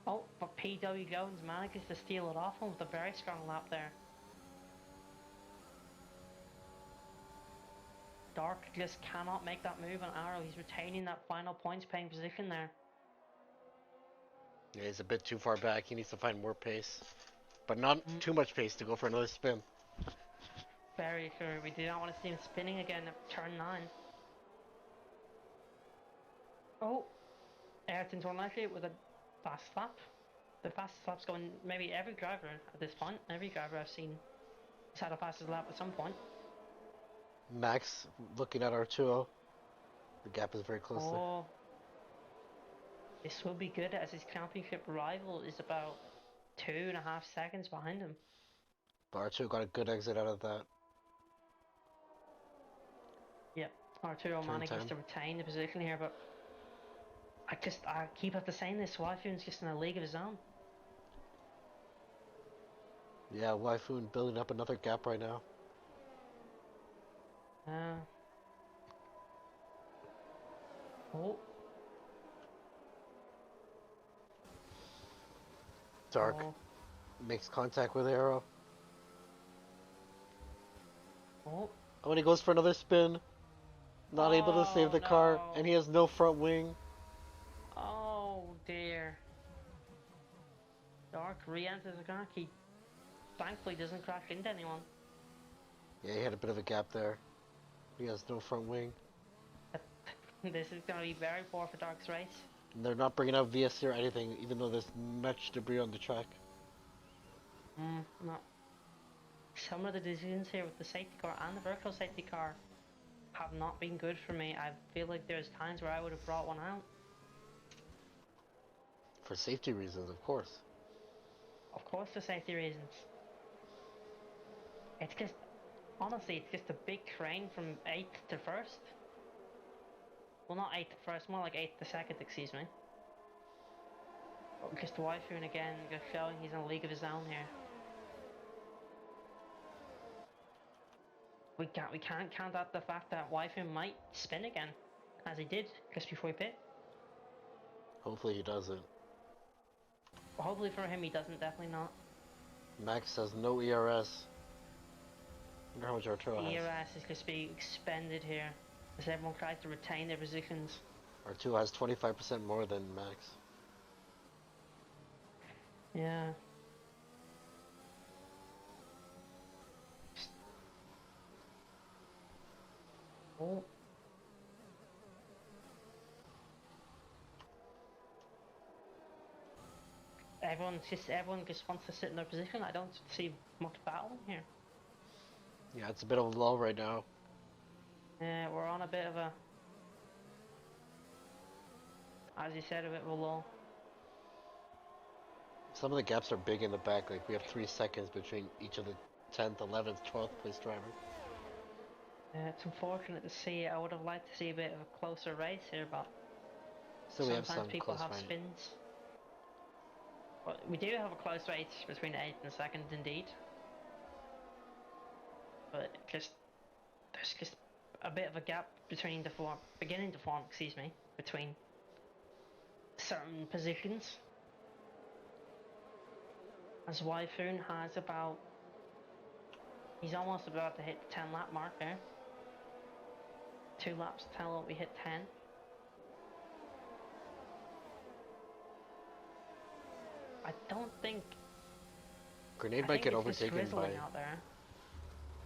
B: Oh, but PW Jones manages to steal it off him with a very strong lap there. Dark just cannot make that move on Arrow. He's retaining that final points paying position there.
A: Yeah, he's a bit too far back. He needs to find more pace. But not too much pace to go for another spin.
B: Very sure. We do not want to see him spinning again at turn 9. Oh, Ayrton's unlikely with a fast lap. The fastest lap's going maybe every driver at this point. Every driver I've seen has had a fastest lap at some point.
A: Max looking at Arturo. The gap is very close there.
B: Oh, this will be good as his championship rival is about 2.5 seconds behind him.
A: But Arturo got a good exit out of that.
B: Yep, Arturo manages to retain the position here, but I keep after saying this, Waifun's just in a league of his own.
A: Yeah, Waifun building up another gap right now.
B: Oh.
A: Dark makes contact with Arrow.
B: Oh.
A: Oh, and he goes for another spin. Not able to save the car, and he has no front wing.
B: Oh dear. Dark re-enters the car. He thankfully doesn't crash into anyone.
A: Yeah, he had a bit of a gap there. He has no front wing.
B: This is going to be very poor for Dark's race.
A: And they're not bringing out VSC or anything, even though there's much debris on the track.
B: No. Some of the decisions here with the safety car and the virtual safety car have not been good for me. I feel like there's times where I would have brought one out.
A: For safety reasons, of course.
B: Of course for safety reasons. It's just, honestly, it's just a big crane from 8th to 1st. Well, not 8th to 1st, more like 8th to 2nd, excuse me. But just Waifun again, just showing he's in a league of his own here. We can't count out the fact that Waifun might spin again, as he did just before he pit.
A: Hopefully he doesn't.
B: Well, hopefully for him he doesn't, definitely not.
A: Max has no ERS. I wonder how much Arturo has.
B: ERS is just being expended here, as everyone tries to retain their positions.
A: Arturo has 25% more than Max.
B: Yeah. Oh. Everyone just wants to sit in their position. I don't see much battling here.
A: Yeah, it's a bit of a lull right now.
B: Yeah, we're on a bit of a, as you said, a bit of a lull.
A: Some of the gaps are big in the back, like we have 3 seconds between each of the 10th, 11th, 12th place drivers.
B: It's unfortunate to see. I would have liked to see a bit of a closer race here, but
A: So we have some
B: sometimes people
A: close
B: have
A: fight.
B: spins. Well, we do have a close race between 8th and 2nd, indeed. But there's just a bit of a gap between beginning to form, excuse me, between certain positions. As Waifun has about, he's almost about to hit the 10 lap mark there. 2 laps till we hit 10. I don't think.
A: Grenade might get overtaken by.
B: Out there.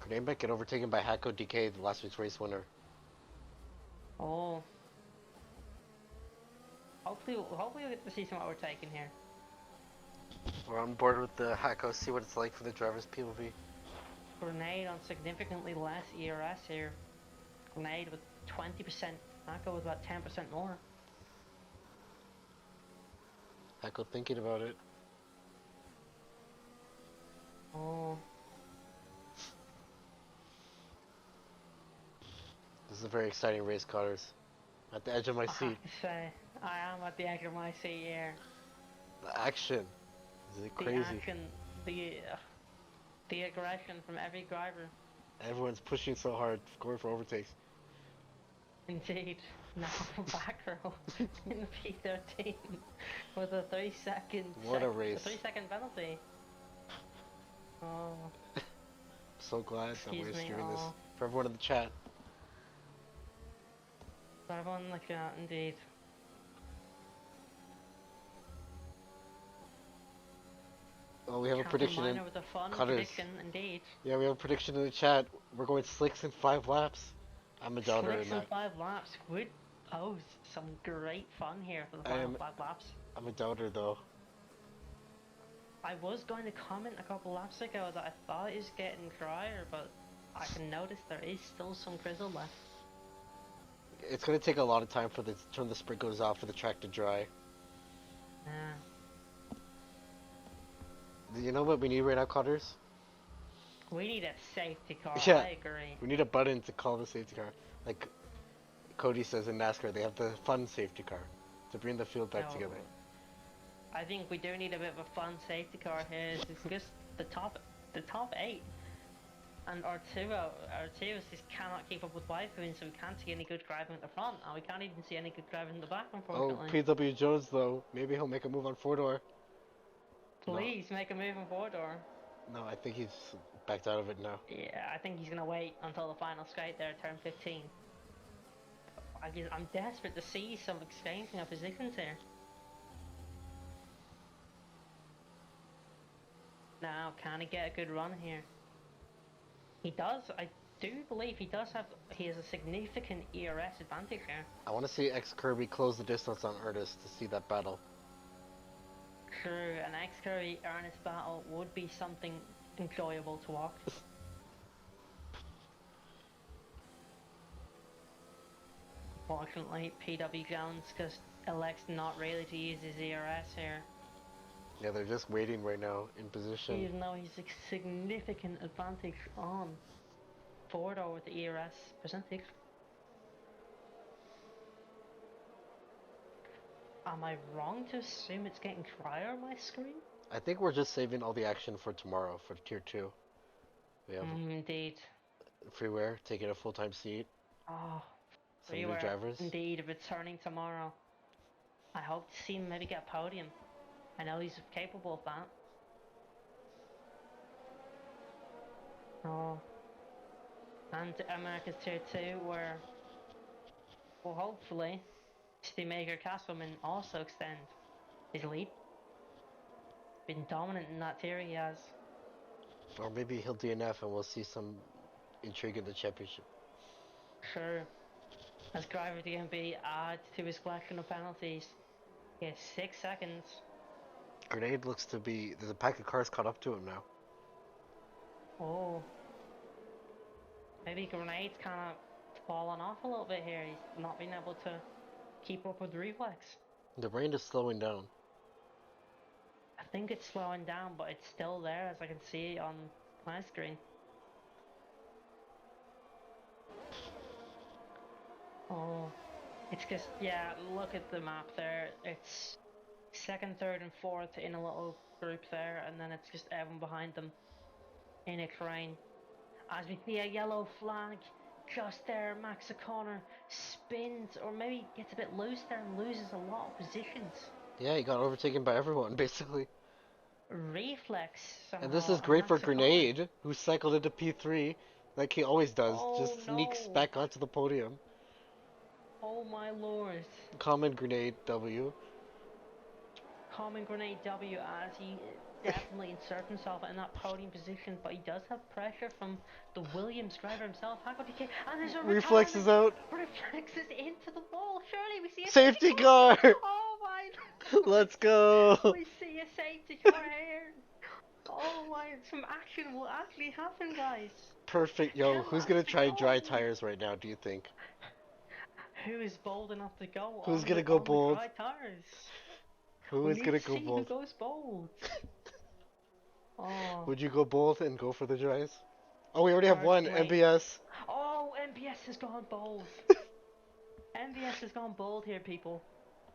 A: Grenade might get overtaken by Hako DK, the last week's race winner.
B: Oh, hopefully we'll get to see some overtaking here.
A: We're on board with the Hacko, see what it's like for the driver's POV.
B: Grenade on significantly less ERS here. Grenade with 20%. Hacko with about 10% more.
A: Hacko thinking about it.
B: Oh.
A: This is a very exciting race, Connors. At the edge of my
B: I
A: seat.
B: have to say, I am at the edge of my seat here.
A: The action. Is it crazy?
B: The action, the aggression from every driver.
A: Everyone's pushing so hard, going for overtakes.
B: Indeed. Now back row in the P13 with a 3-second.
A: What a race.
B: A 3-second penalty. Oh.
A: So glad that we're
B: Excuse me,
A: streaming this for everyone in the chat.
B: For everyone in the chat, indeed.
A: Oh, we have a prediction in
B: with a fun
A: Cutters.
B: prediction, indeed.
A: Yeah, we have a prediction in the chat. We're going slicks in 5 laps. I'm a doubter in
B: Slicks in
A: that.
B: 5 laps would pose some great fun here for the final 5 laps.
A: I'm a doubter though.
B: I was going to comment a couple laps ago that I thought it was getting drier, but I can notice there is still some drizzle left.
A: It's gonna take a lot of time for the turn the sprinklers off for the track to dry.
B: Yeah.
A: Do you know what we need right now, Cutters?
B: We need a safety car,
A: Yeah.
B: I agree.
A: We need a button to call the safety car. Like Cody says in NASCAR, they have the fun safety car to bring the field back
B: No.
A: together.
B: I think we do need a bit of a fun safety car here. It's just the top 8. And R2 just cannot keep up with Waifu, so we can't see any good driving at the front, and we can't even see any good driving in the back,
A: Oh,
B: unfortunately.
A: PW Jones though, maybe he'll make a move on 4-door.
B: Please make a move on 4-door.
A: No, I think he's backed out of it now.
B: Yeah, I think he's gonna wait until the final straight there, turn 15. I'm desperate to see some exchanging of positions here. Now, can he get a good run here? He does. I do believe he has a significant ERS advantage here.
A: I want to see X Kirby close the distance on Ernest to see that battle.
B: True, an X-Curry Ernest battle would be something enjoyable to watch. Fortunately, PW Jones just elects not really to use his ERS here.
A: Yeah, they're just waiting right now in position.
B: Even though he's a significant advantage on 4-door with the ERS percentage. Am I wrong to assume it's getting drier on my screen?
A: I think we're just saving all the action for tomorrow for Tier 2. We have
B: Indeed.
A: Freeware taking a full-time seat.
B: Oh,
A: Some new
B: Freeware,
A: drivers.
B: indeed, returning tomorrow. I hope to see him maybe get a podium. I know he's capable of that. Oh. And America's Tier 2 where, well, hopefully, Steamaker Castleman also extend his lead. Been dominant in that tier he has.
A: Or maybe he'll DNF and we'll see some intrigue in the championship.
B: Sure. As driver DMB adds to his collection of penalties. He has 6 seconds.
A: Grenade looks to be... There's a pack of cars caught up to him now.
B: Oh. Maybe Grenade's kind of fallen off a little bit here. He's not been able to keep up with the reflex.
A: The rain is slowing down.
B: I think it's slowing down, but it's still there as I can see on my screen. Oh. It's just, yeah, look at the map there. It's second, third and fourth in a little group there, and then it's just everyone behind them in a train. As we see a yellow flag just there, Max O'Connor spins, or maybe gets a bit loose there and loses a lot of positions.
A: Yeah, he got overtaken by everyone, basically.
B: Reflex somehow.
A: And this is great for Grenade, who cycled into P3, like he always does.
B: Oh,
A: just sneaks
B: no.
A: back onto the podium.
B: Oh my lord.
A: Common Grenade W.
B: Common Grenade W as he definitely inserts himself in that podium position, but he does have pressure from the Williams driver himself. How could he get? And there's a
A: Reflex is out.
B: Reflexes into the wall. Surely we see a
A: Safety car!
B: Oh
A: Let's go.
B: We see a safety car here. Oh my, some action will actually happen, guys.
A: Perfect, yo.
B: Can
A: Who's
B: Max
A: gonna try dry
B: go?
A: tires right now, do you think?
B: Who is bold enough to go
A: Who's
B: on
A: gonna
B: the
A: go
B: on the
A: bold?
B: dry tires?
A: Who
B: We
A: is
B: need
A: gonna
B: to
A: go
B: see who
A: bold?
B: goes bold. Oh,
A: Would you go bold and go for the dries? Oh, we already have one,
B: personally.
A: MBS.
B: Oh, MBS has gone bold. MBS has gone bold here, people.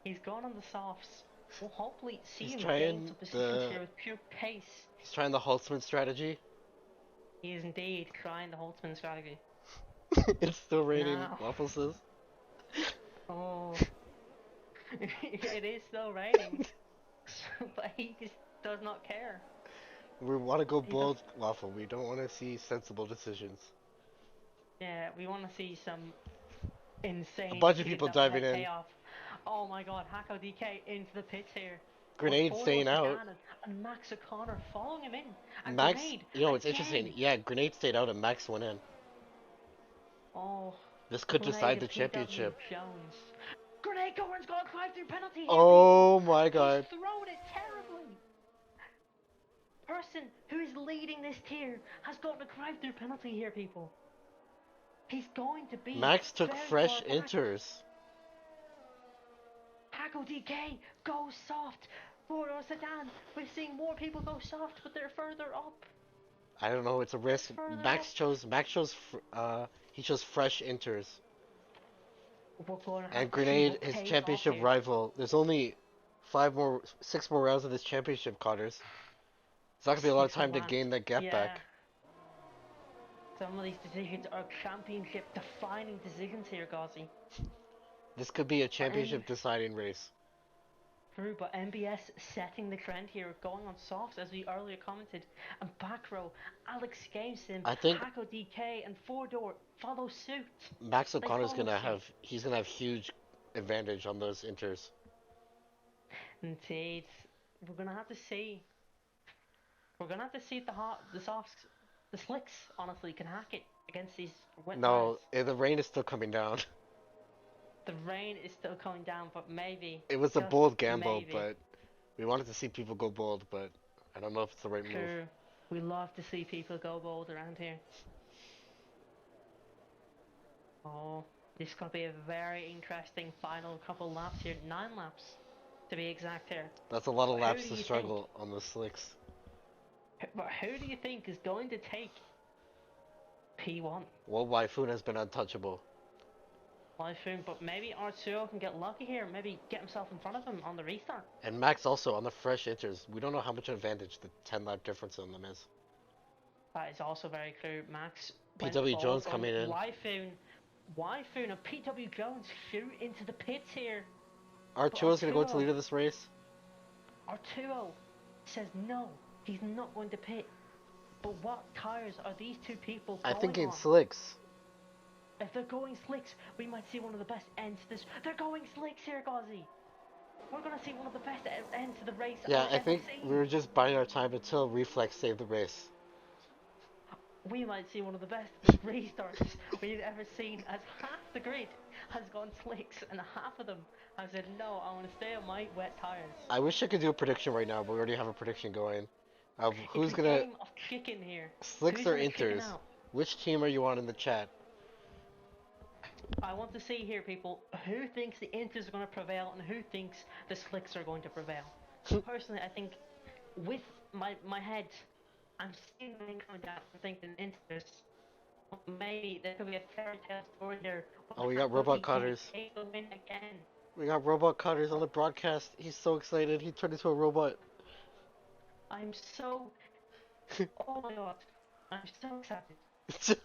B: He's gone on the softs. We'll hopefully see
A: He's
B: him gain
A: trying
B: some positions
A: the
B: here with pure pace.
A: he's trying the Holtzman strategy.
B: He is indeed trying the Holtzman strategy.
A: It's still raining,
B: Now,
A: Waffle says.
B: oh, it is still raining, but he just does not care.
A: We want to go
B: He does.
A: bold, Waffle. We don't want to see sensible decisions.
B: Yeah, we want to see some
A: A
B: insane
A: bunch of
B: decisions
A: people
B: that
A: diving
B: might
A: in.
B: pay off. Oh my God, Hako DK into the pits here. But
A: Grenade
B: four-door
A: staying out.
B: sedan and Max O'Connor following him in. And
A: Max,
B: Grenade
A: it's interesting.
B: again.
A: Yeah, Grenade stayed out and Max went in.
B: Oh,
A: This could
B: Grenade
A: decide
B: and
A: the
B: PW
A: championship.
B: Jones. Grenade Goran's got a drive-through penalty here, people.
A: Oh my
B: He's
A: god.
B: thrown it terribly. Person who is leading this tier has gotten a drive-through penalty here, people. He's going to be
A: Max took
B: very
A: fresh
B: far back.
A: inters.
B: Hago DK goes soft. Four-door sedan. We're seeing more people go soft, but they're further up.
A: I don't know, it's a
B: They're
A: risk.
B: further up.
A: He chose fresh inters.
B: We're going to
A: And
B: have to see
A: Grenade,
B: what
A: his
B: pays off
A: championship
B: here.
A: rival. There's only 6 more rounds of this championship, Connors. It's not gonna be a lot of
B: 6 more
A: time to
B: rounds.
A: gain that gap
B: Yeah.
A: back.
B: Some of these decisions are championship defining decisions here, Ghazi.
A: This could be a
B: But
A: championship deciding race.
B: True, but MBS setting the trend here, going on softs as we earlier commented, and back row, Alex Gamesim,
A: I think
B: Hako DK, and four door follow suit.
A: Max
B: They
A: O'Connor's
B: follow suit.
A: he's gonna have huge advantage on those inters.
B: Indeed, we're gonna have to see. We're gonna have to see if the softs, the slicks, honestly, can hack it against these wet
A: No,
B: tires.
A: the rain is still coming down.
B: The rain is still coming down, but maybe,
A: It was a
B: just
A: bold gamble,
B: maybe.
A: but we wanted to see people go bold, but I don't know if it's the right move.
B: True. We love to see people go bold around here. Oh, this is going to be a very interesting final couple laps here. 9 laps, to be exact here.
A: That's a lot of
B: But
A: laps to struggle on the slicks.
B: But who do you think is going to take P1?
A: Well, Waifun has been untouchable.
B: Typhoon, but maybe R2 can get lucky here. Maybe get himself in front of him on the restart.
A: And Max also on the fresh inters. We don't know how much advantage the 10 lap difference on them is.
B: That is also very clear. Max
A: PW Jones coming in.
B: Wyfoon and PW Jones shoot into the pits here.
A: R2 is going to go into the lead of this race.
B: Arturo says no, he's not going to pit. But what tires are these two people going
A: I think in
B: on?
A: slicks.
B: If they're going slicks, we might see one of the best ends to this. They're going slicks here, Ghazi. We're going to see one of the best ends to the race.
A: Yeah,
B: I've
A: I
B: ever
A: think
B: seen.
A: we were just buying our time until Reflex saved the race.
B: We might see one of the best restarts we've ever seen, as half the grid has gone slicks and half of them have said no, I want to stay on my wet tires.
A: I wish I could do a prediction right now, but we already have a prediction going. Of who's
B: It's a
A: gonna
B: game of chicken here.
A: slicks
B: Who's
A: or
B: gonna chicken
A: inters?
B: out?
A: Which team are you on in the chat?
B: I want to see here, people, who thinks the inters are going to prevail and who thinks the slicks are going to prevail. Personally, I think with my head, I'm seeing the coming down and thinking inters. Maybe there could be a fairy tale story there.
A: Oh, we got robot cutters.
B: Will win again.
A: We got robot cutters on the broadcast. He's so excited. He turned into a robot.
B: I'm so. Oh my god. I'm so excited.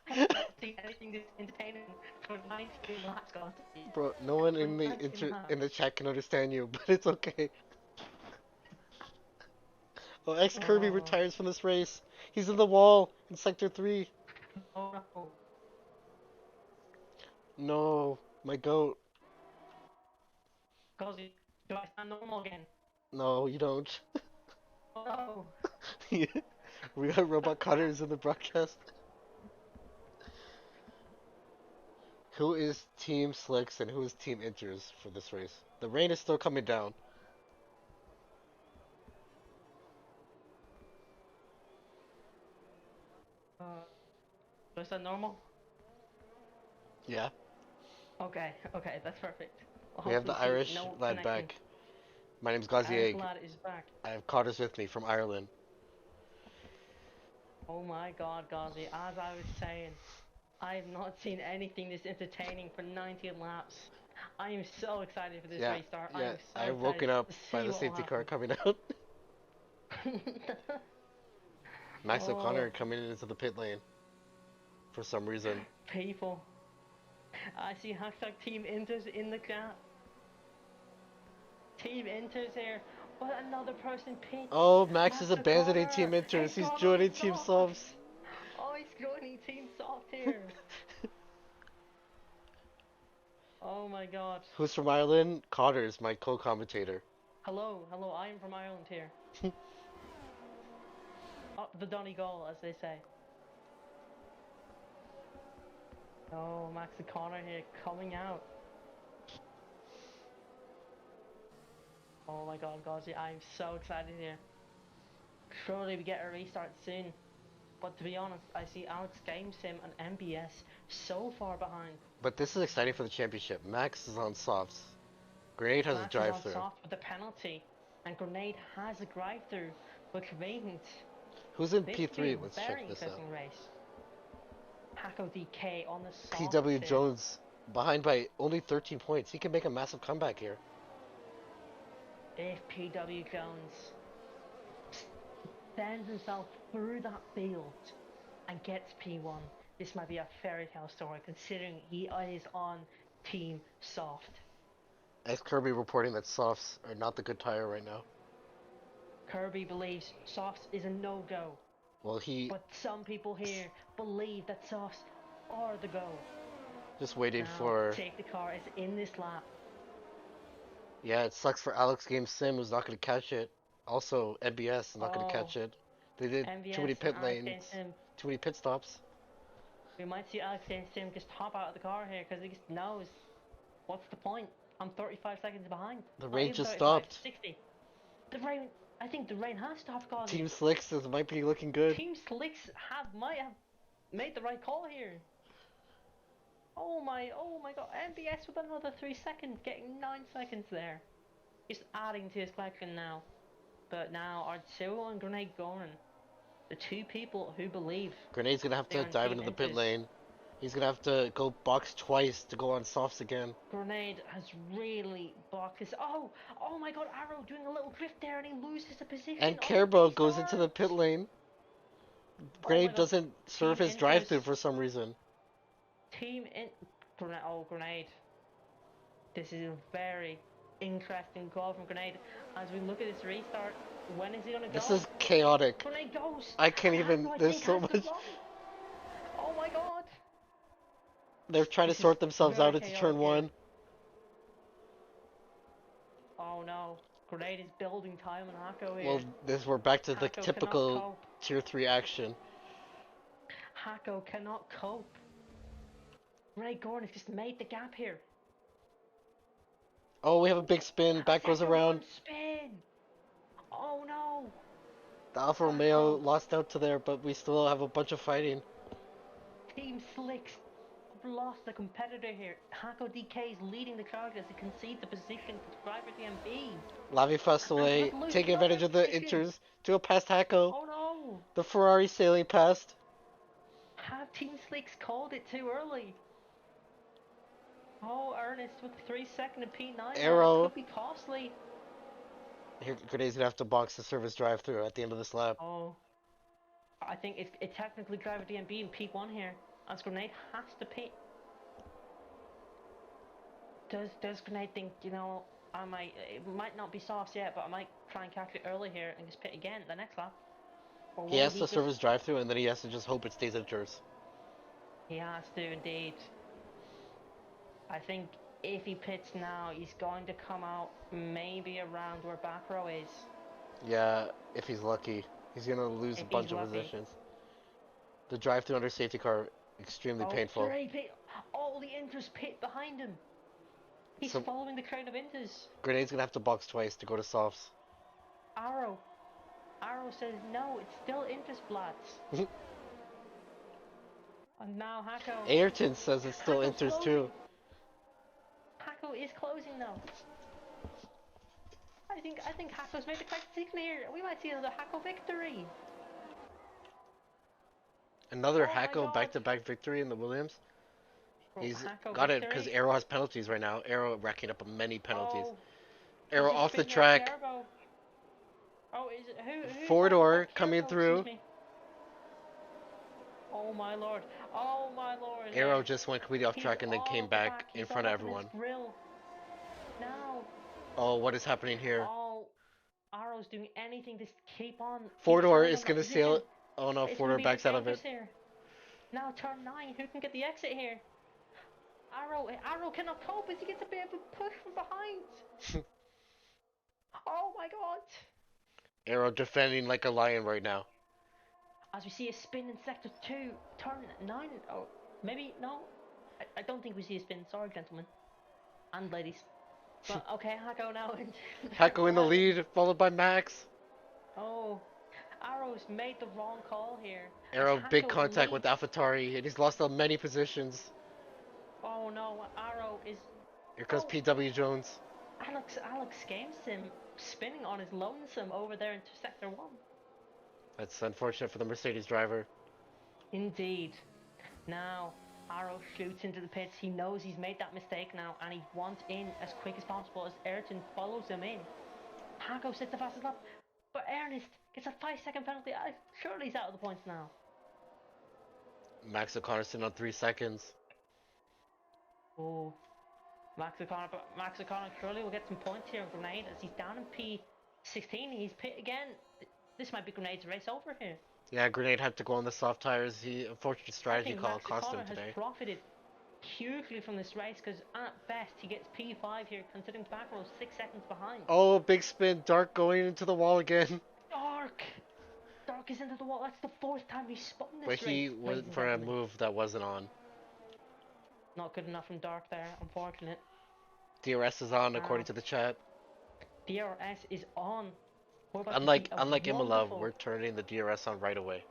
B: I haven't seen anything this entertaining for 19 laps, guys.
A: Bro, no one in the chat can understand you, but it's okay. Oh, X Kirby
B: Oh.
A: retires from this race. He's in the wall in Sector 3.
B: Oh no.
A: No, my goat.
B: Guys, do I stand normal again?
A: No, you don't.
B: Oh no.
A: We got robot cutters in the broadcast. Who is Team Slicks and who is Team Inters for this race? The rain is still coming down.
B: Uh, is that normal?
A: Yeah.
B: Okay, okay, that's perfect. Well,
A: We have the
B: hopefully see
A: Irish
B: no
A: lad
B: connecting.
A: back. My name's Ghazi
B: Irish
A: Egg.
B: lad is back.
A: I have Cotters with me from Ireland.
B: Oh my god, Ghazi, as I was saying, I have not seen anything this entertaining for 90 laps. I am so excited for this
A: Yeah,
B: restart. I
A: yeah.
B: am so
A: I've
B: excited
A: woken up
B: to
A: by
B: see
A: the
B: what will
A: safety car
B: happen.
A: coming out. Max
B: Oh,
A: O'Connor coming into the pit lane for some reason.
B: people. I see hashtag Team Inters in the chat. Team Inters here. But another person pits.
A: Oh, Max is
B: Max
A: abandoning Team
B: O'Connor.
A: Inters.
B: He's
A: He's
B: gone on
A: joining Team
B: soft.
A: Subs.
B: Oh, he's joining Team Soft here. Oh my god.
A: Who's from Ireland? Cotters, my co-commentator.
B: Hello, hello, I am from Ireland here. Up the Donegal, as they say. Oh, Max O'Connor here coming out. Oh my god, Ghazi, I'm so excited here. Surely we get a restart soon. But to be honest, I see Alex Game Sim and MBS so far behind.
A: But this is exciting for the championship. Max is on softs. Grenade has a
B: Max is on
A: drive-through.
B: soft with the penalty, and Grenade has a drive-through, which means
A: Who's in
B: this could be
A: P3?
B: a
A: Let's
B: very
A: check this out.
B: interesting race. Hako DK on the softs
A: PW
B: here.
A: Jones behind by only 13 points. He can make a massive comeback here.
B: If PW Jones sends himself through that field and gets P1, this might be a fairy tale story considering he is on Team Soft.
A: X Kirby reporting that softs are not the good tire right now.
B: Kirby believes Softs is a no-go,
A: Well, he
B: but some people here believe that Softs are the go.
A: just waiting
B: Now,
A: for.
B: safety car is in this lap.
A: Yeah, it sucks for Alex Game Sim who's not going to catch it. Also, NBS is not going to
B: Oh,
A: catch it. They did too many
B: MVS and
A: pit
B: Alex
A: lanes,
B: Sim.
A: too many pit stops.
B: We might see Alex Sim just hop out of the car here because he just knows what's the point. I'm 35 seconds behind.
A: The
B: Not
A: rain
B: even
A: just
B: 35,
A: stopped.
B: 60. The rain, I think the rain has stopped, Ghazi.
A: Team Slicks might be looking good.
B: Team Slicks might have made the right call here. Oh my god, MBS with another 3 seconds, getting 9 seconds there. He's adding to his collection now. But now Arturo and Grenade Goran, the two people who believe
A: Grenade's going to have
B: they're
A: to
B: in
A: dive
B: Team
A: into the pit
B: Inters.
A: lane. He's going to have to go box twice to go on softs again.
B: Grenade has really blocked his. Oh my god, Arrow doing a little drift there and he loses the position.
A: And
B: Oh, the
A: Carbo goes into the
B: restart.
A: pit lane.
B: Oh my
A: Grenade
B: god,
A: doesn't serve
B: Team
A: his
B: Inters.
A: drive-through for some reason.
B: Team in. Grenade. This is a very interesting call from Grenade. As we look at this restart, when is he gonna go?
A: This is chaotic.
B: Grenade goes.
A: I can't
B: And
A: even.
B: Hako, I
A: There's
B: think,
A: so
B: has the
A: much.
B: run. Oh my god.
A: They're trying to
B: This is
A: sort themselves
B: very
A: out into turn
B: chaotic here.
A: one.
B: Oh no. Grenade is building time on Hako here.
A: Well, we're back to the
B: Hako cannot
A: typical
B: cope.
A: tier 3 action.
B: Hako cannot cope. Ray Gordon has just made the gap here.
A: Oh, we have a big spin. Back goes
B: Second
A: around.
B: one spin. Oh no.
A: The Alfa Romeo lost out to there, but we still have a bunch of fighting.
B: Team Slicks lost a competitor here. Hako DK is leading the charge as he concedes the position to driver DMB.
A: Lavi Fastaway taking advantage of the inters to a past Hako.
B: Oh no.
A: The Ferrari sailing past.
B: Have Team Slicks called it too early? Oh, Ernest with the 3 second and P9
A: Arrow.
B: could be costly.
A: Here, Grenade's gonna have to box the service drive-through at the end of this lap.
B: Oh, I think it technically driver DMB in P1 here, as Grenade has to pit. Does Grenade think, you know, it might not be soft yet, but I might try and catch it early here and just pit again the next lap? Or
A: He has to serve his drive-through, and then he has to just hope it stays inters.
B: He has to indeed. I think if he pits now, he's going to come out maybe around where back row is.
A: Yeah, if he's lucky. He's gonna lose a bunch of positions. The drive-through under safety car, extremely painful.
B: All the inters pit behind him. He's
A: So
B: following the crowd of Inters.
A: Grenade's gonna have to box twice to go to softs.
B: Arrow. Arrow says no, it's still Intersplats. And now Hako.
A: Ayrton says it still
B: Hako's
A: enters
B: closing.
A: too.
B: Hako is closing now. I think Hako's made the correct decision here. We might see another Hako victory.
A: Another
B: Oh my
A: Hako
B: god.
A: back-to-back victory in the Williams. He's
B: Hako
A: got it because
B: victory.
A: Arrow has penalties right now. Arrow racking up many penalties.
B: Oh, he
A: Arrow
B: just
A: off the
B: spin there,
A: track.
B: Turbo. Oh, is it who's
A: Four
B: that?
A: door
B: That's
A: coming
B: Turbo, excuse
A: through.
B: me. Oh my lord. Oh my lord.
A: Arrow just went completely off
B: He's
A: track and then
B: all
A: came
B: up the
A: back
B: back.
A: in
B: He's
A: front
B: all
A: of
B: up in his
A: everyone.
B: grill. Now.
A: Oh, what is happening here?
B: Oh, Arrow's doing anything to keep on.
A: Four
B: Keep
A: door
B: selling
A: is
B: on that
A: gonna sail
B: position.
A: it. Oh no,
B: It's
A: four
B: gonna
A: door
B: be a
A: backs
B: bit
A: out of
B: dangerous
A: it.
B: here. Now turn 9. Who can get the exit here? Arrow cannot cope as he gets a bit of a push from behind. Oh my god.
A: Arrow defending like a lion right now.
B: As we see a spin in sector 2, turn 9. Oh, maybe no. I don't think we see a spin. Sorry, gentlemen and ladies. But okay, Hako now in
A: Hako in the lead, followed by Max.
B: Oh, Arrow's made the wrong call here. As
A: Arrow big
B: Hako
A: contact with
B: leads.
A: AlphaTauri, and he's lost on many positions.
B: Oh no, Arrow is.
A: Here comes
B: Oh,
A: PW Jones.
B: Alex Games him spinning on his lonesome over there into sector 1.
A: That's unfortunate for the Mercedes driver.
B: Indeed. Now, Arrow shoots into the pits. He knows he's made that mistake now, and he wants in as quick as possible as Ayrton follows him in. Hako sits the fastest lap, but Ernest gets a 5-second penalty. Surely he's out of the points now.
A: Max O'Connor sitting on 3 seconds.
B: Oh, Max O'Connor surely will get some points here on Grenade as he's down in P16. He's pit again. This might be Grenade's race over here.
A: Yeah, Grenade had to go on the soft tires. He unfortunate strategy call
B: Max
A: cost him
B: O'Connor
A: today.
B: has profited hugely from this race because at best he gets P5 here, considering back row 6 seconds behind.
A: Oh, big spin. Dark going into the wall again.
B: Dark is into the wall. That's the 4th time he's spun this
A: But
B: race.
A: he went for a move that wasn't on.
B: Not good enough from Dark there, unfortunate.
A: DRS is on according to the chat.
B: DRS is on.
A: Unlike Imola, we're turning the DRS on right away.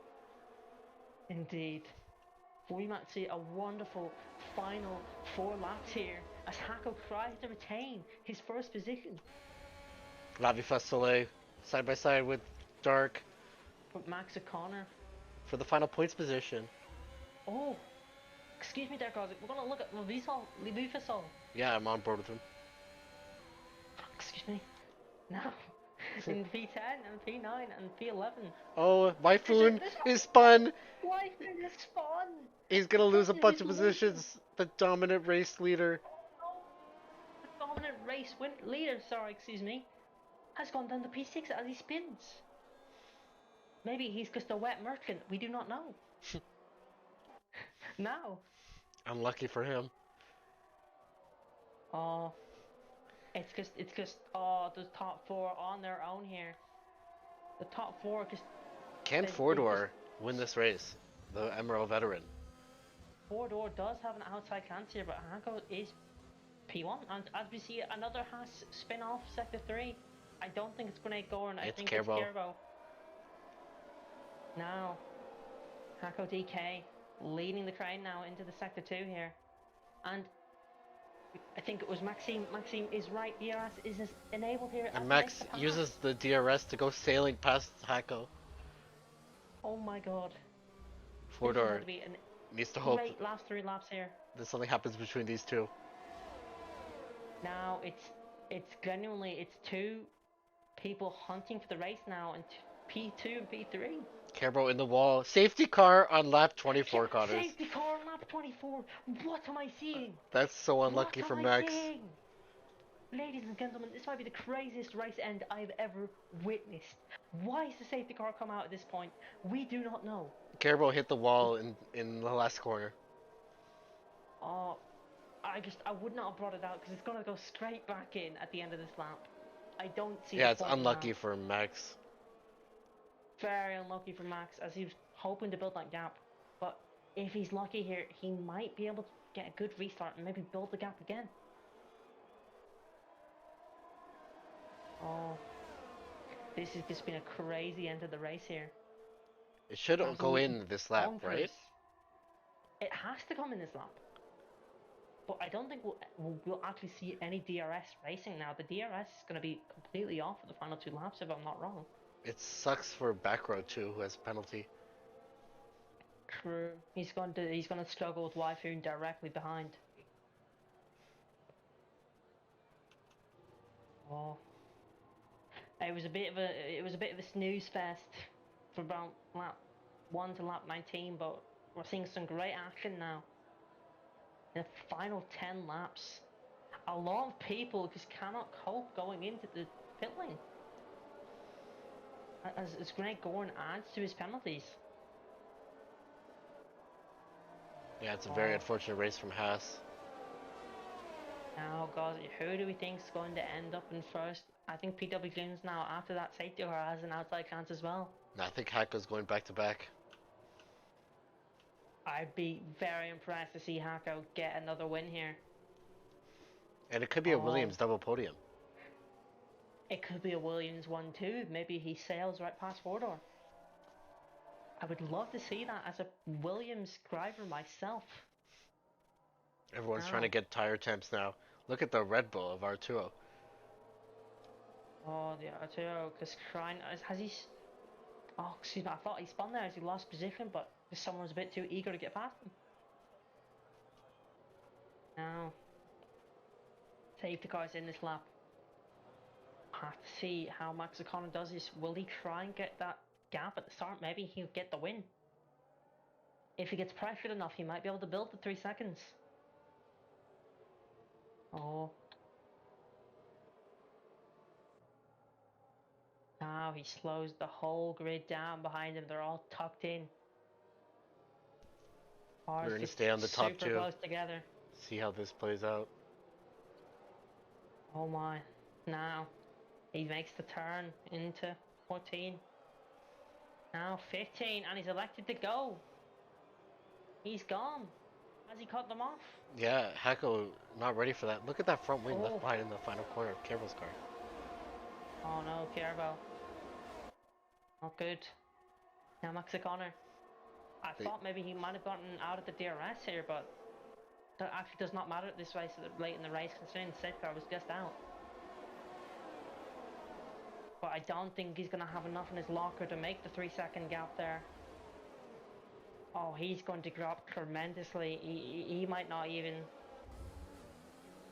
B: Indeed. We might see a wonderful final 4 laps here as Hako tries to retain his first position.
A: Lavi Soleil side by side with Dark.
B: But Max O'Connor.
A: For the final points position.
B: Oh, excuse me there, guys. We're gonna look at Levisol.
A: Yeah, I'm on board with him.
B: Excuse me. Now, in P10 and P9 and P11.
A: Oh, Wyfoon is spun.
B: Wyfoon is spun.
A: He's gonna lose a bunch of positions. The dominant race leader.
B: The dominant race leader, excuse me, has gone down to P6 as he spins. Maybe he's just a wet merchant. We do not know. Now.
A: Unlucky for him.
B: Oh, it's just the top 4 on their own here. The top 4 just.
A: Can Four-door win this race? The Emerald veteran.
B: Four-door does have an outside chance here, but Hako is P1, and as we see another Haas spin off sector 3. I don't think it's Grenade Goran. I think it's Kerbo. Now, Hako DK leading the crowd now into the sector 2 here, and I think it was Maxime. Maxime is right. DRS is enabled here.
A: And Max uses the DRS to go sailing past Hako.
B: Oh my god.
A: Four-door needs to hope
B: great last 3 laps here.
A: that something happens between these two.
B: Now it's genuinely it's 2 people hunting for the race now, and P2 and P3.
A: Kerbo in the wall. Safety car on lap 24, Connors.
B: Safety car on lap 24. What am I seeing?
A: That's so unlucky for Max.
B: Ladies and gentlemen, this might be the craziest race end I've ever witnessed. Why is the safety car come out at this point? We do not know.
A: Kerbo hit the wall in the last corner.
B: I would not have brought it out because it's gonna go straight back in at the end of this lap. I don't see.
A: Yeah, it's unlucky for Max.
B: Very unlucky for Max as he was hoping to build that gap. But if he's lucky here, he might be able to get a good restart and maybe build the gap again. Oh, this has just been a crazy end of the race here.
A: It should go
B: Absolutely
A: in this lap,
B: bonkers.
A: right?
B: It has to come in this lap. But I don't think we'll actually see any DRS racing now. The DRS is going to be completely off for the final 2 laps, if I'm not wrong.
A: It sucks for back row too, who has a penalty.
B: True. He's going to struggle with Wyfoon directly behind. Oh, it was a bit of a snooze fest for about lap 1 to lap 19, but we're seeing some great action now. In the final 10 laps, a lot of people just cannot cope going into the pit lane. As Greg Gorn adds to his penalties.
A: Yeah, it's a very
B: Oh,
A: unfortunate race from Haas.
B: now, guys, who do we think is going to end up in first? I think PW Jones now, after that safety car, has an outside chance as well.
A: I think Hacko's going back to back.
B: I'd be very impressed to see Hako get another win here.
A: And it could be a
B: Oh,
A: Williams double podium.
B: it could be a Williams one too. Maybe he sails right past four door. I would love to see that as a Williams driver myself.
A: Everyone's trying to get tire temps now. Look at the Red Bull of Arturo.
B: Oh, the Arturo, because Crine, has he... Oh, excuse me, I thought he spun there as he lost position, but someone was a bit too eager to get past him. Now, safety car's in this lap. Have to see how Max O'Connor does this. Will he try and get that gap at the start? Maybe he'll get the win. If he gets pressured enough, he might be able to build the 3 seconds. Oh. Now he slows the whole grid down behind him. They're all tucked in.
A: We're going to stay on the top
B: super
A: two.
B: close together.
A: See how this plays out.
B: Oh my. Now he makes the turn into 14. Now 15, and he's elected to go. He's gone. Has he cut them off?
A: Yeah, Hacko not ready for that. Look at that front wing left behind in the final corner of Carroll's car.
B: Oh no, Carbo. Not good. Now Max O'Connor. I thought maybe he might have gotten out of the DRS here, but that actually does not matter at this race late in the race, considering the safety car was just out. But I don't think he's going to have enough in his locker to make the 3 second gap there. Oh, he's going to drop tremendously. He might not even...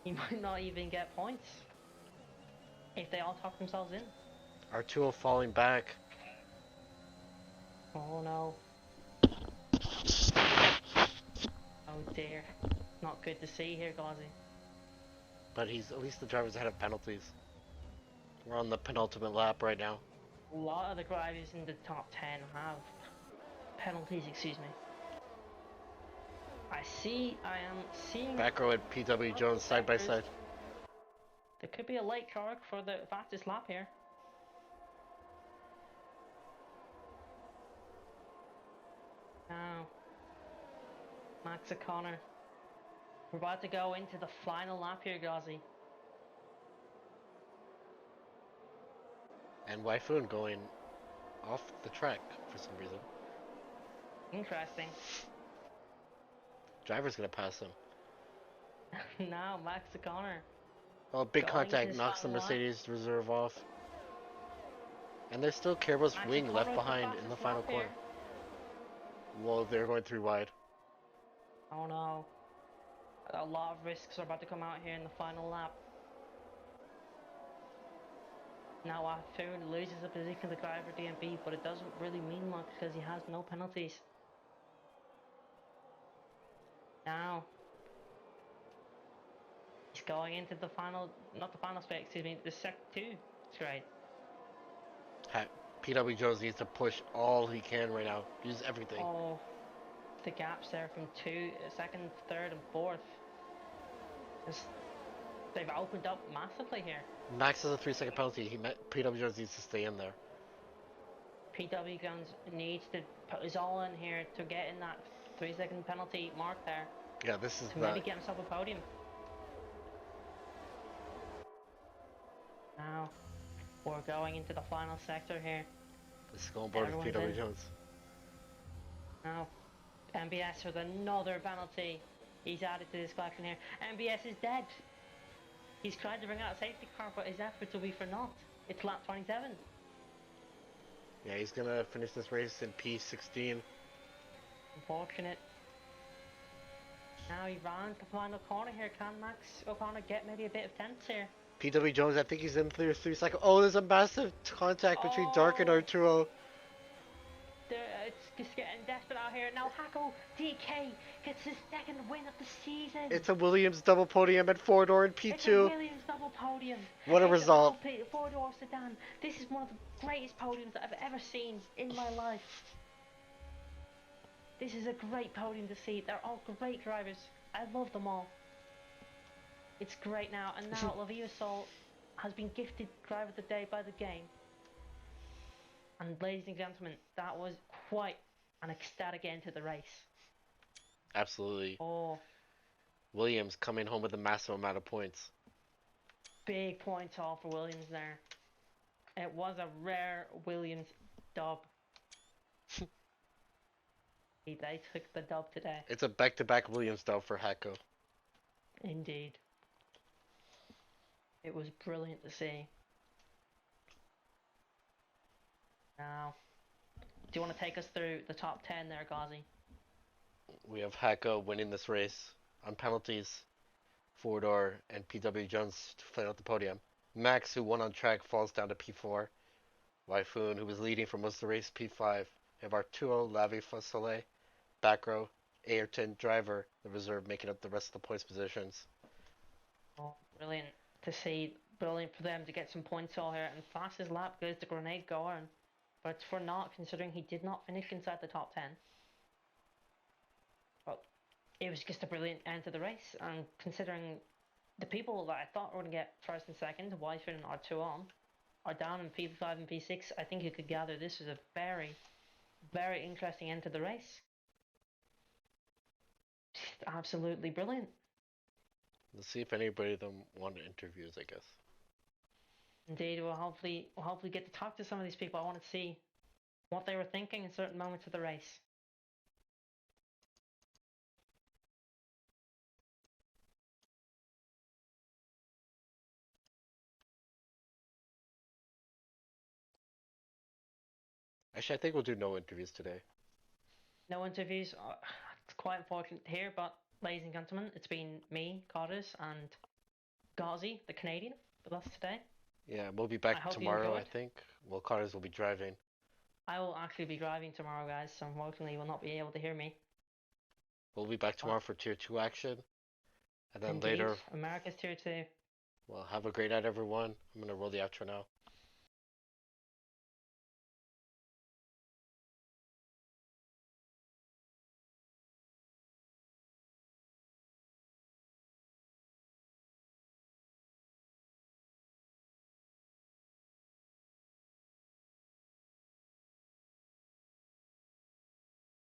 B: He might not even get points. If they all tuck themselves in.
A: Arturo falling back.
B: Oh no. Oh dear. Not good to see here, Gauzy.
A: But at least the drivers ahead of penalties. We're on the penultimate lap right now.
B: A lot of the drivers in the top 10 have penalties, excuse me. I am seeing...
A: Back row and PW Jones side by side.
B: There could be a late charge for the fastest lap here. Now, Max O'Connor. We're about to go into the final lap here, Gauzy.
A: And Wyfoon going off the track for some reason.
B: Interesting.
A: Driver's gonna pass him.
B: Now, Max O'Connor.
A: Oh, big
B: Going
A: contact
B: into
A: knocks the
B: final lap.
A: Mercedes reserve off. And there's still Carbo's
B: Max
A: wing left
B: O'Connor's the
A: behind in the
B: fastest
A: final
B: lap
A: corner.
B: here.
A: Well, they're going 3 wide.
B: Oh no. A lot of risks are about to come out here in the final lap. Now Wyfoon loses a position to driver DMB, but it doesn't really mean much because he has no penalties. Now he's going into the final, not the final straight, excuse me, the sec 2 straight.
A: PW Jones needs to push all he can right now. Use everything.
B: Oh, the gaps there from second, third, and fourth. They've opened up massively here.
A: Max has a 3 second penalty. PW Jones needs to stay in there.
B: PW Jones needs to put his all in here to get in that 3 second penalty mark there.
A: Yeah, this is
B: to maybe get himself a podium. Now, We're going into the final sector here.
A: This is going board with
B: Everyone's
A: PW
B: in.
A: Jones.
B: Now, MBS with another penalty. He's added to this collection here. MBS is dead. He's tried to bring out a safety car, but his efforts will be for naught. It's lap 27.
A: Yeah, he's gonna finish this race in P16.
B: Unfortunate. Now he ran the final corner here. Can Max O'Connor get maybe a bit of tense here?
A: PW Jones, I think he's in 3 seconds. Oh, there's a massive contact between Dark and
B: Oh,
A: Arturo.
B: it's just getting desperate out here. Now Hacko DK gets his second win of the season.
A: It's a Williams double podium at four-door in
B: It's a
A: P2.
B: Williams double podium.
A: What a
B: It's
A: result.
B: four-door sedan. This is one of the greatest podiums that I've ever seen in my life. This is a great podium to see. They're all great drivers. I love them all. It's great now. And now Lavia Sol has been gifted driver of the day by the game. And ladies and gentlemen, that was quite an ecstatic end to the race.
A: Absolutely.
B: Oh,
A: Williams coming home with a massive amount of points.
B: big points all for Williams there. It was a rare Williams dub. They took the dub today.
A: It's a back-to-back Williams dub for Hacko.
B: Indeed. It was brilliant to see. Now, do you want to take us through the top 10 there, Ghazi?
A: We have Hacko winning this race on penalties. Four-door and PW Jones to fill out the podium. Max, who won on track, falls down to P4. Wyfoon, who was leading for most of the race, P5. We have Arturo, Lavi Soleil, back row, Ayrton, driver, the reserve, making up the rest of the points positions.
B: Oh, brilliant to see. Brilliant for them to get some points all here. And fastest lap goes to Grenade Gorn. But it's for naught, considering he did not finish inside the top 10. But it was just a brilliant end to the race. And considering the people that I thought were going to get first and second, Wyfoon and Arturo, are down in P5 and P6, I think you could gather this was a very, very interesting end to the race. Just absolutely brilliant.
A: Let's see if anybody of them wanted interviews, I guess.
B: Indeed, we'll hopefully get to talk to some of these people. I want to see what they were thinking in certain moments of the race.
A: Actually, I think we'll do no interviews today.
B: No interviews. It's quite unfortunate here, but ladies and gentlemen, it's been me, Carters, and Ghazi, the Canadian, with us today.
A: Yeah, we'll be
B: I
A: back
B: hope you
A: tomorrow, I
B: enjoyed.
A: think. Well, Carter's will be driving.
B: I will actually be driving tomorrow, guys, so unfortunately you will not be able to hear me.
A: We'll be back tomorrow
B: But
A: for Tier 2 action. And then
B: indeed,
A: later,
B: America's tier 2.
A: well, have a great night, everyone. I'm going to roll the outro now.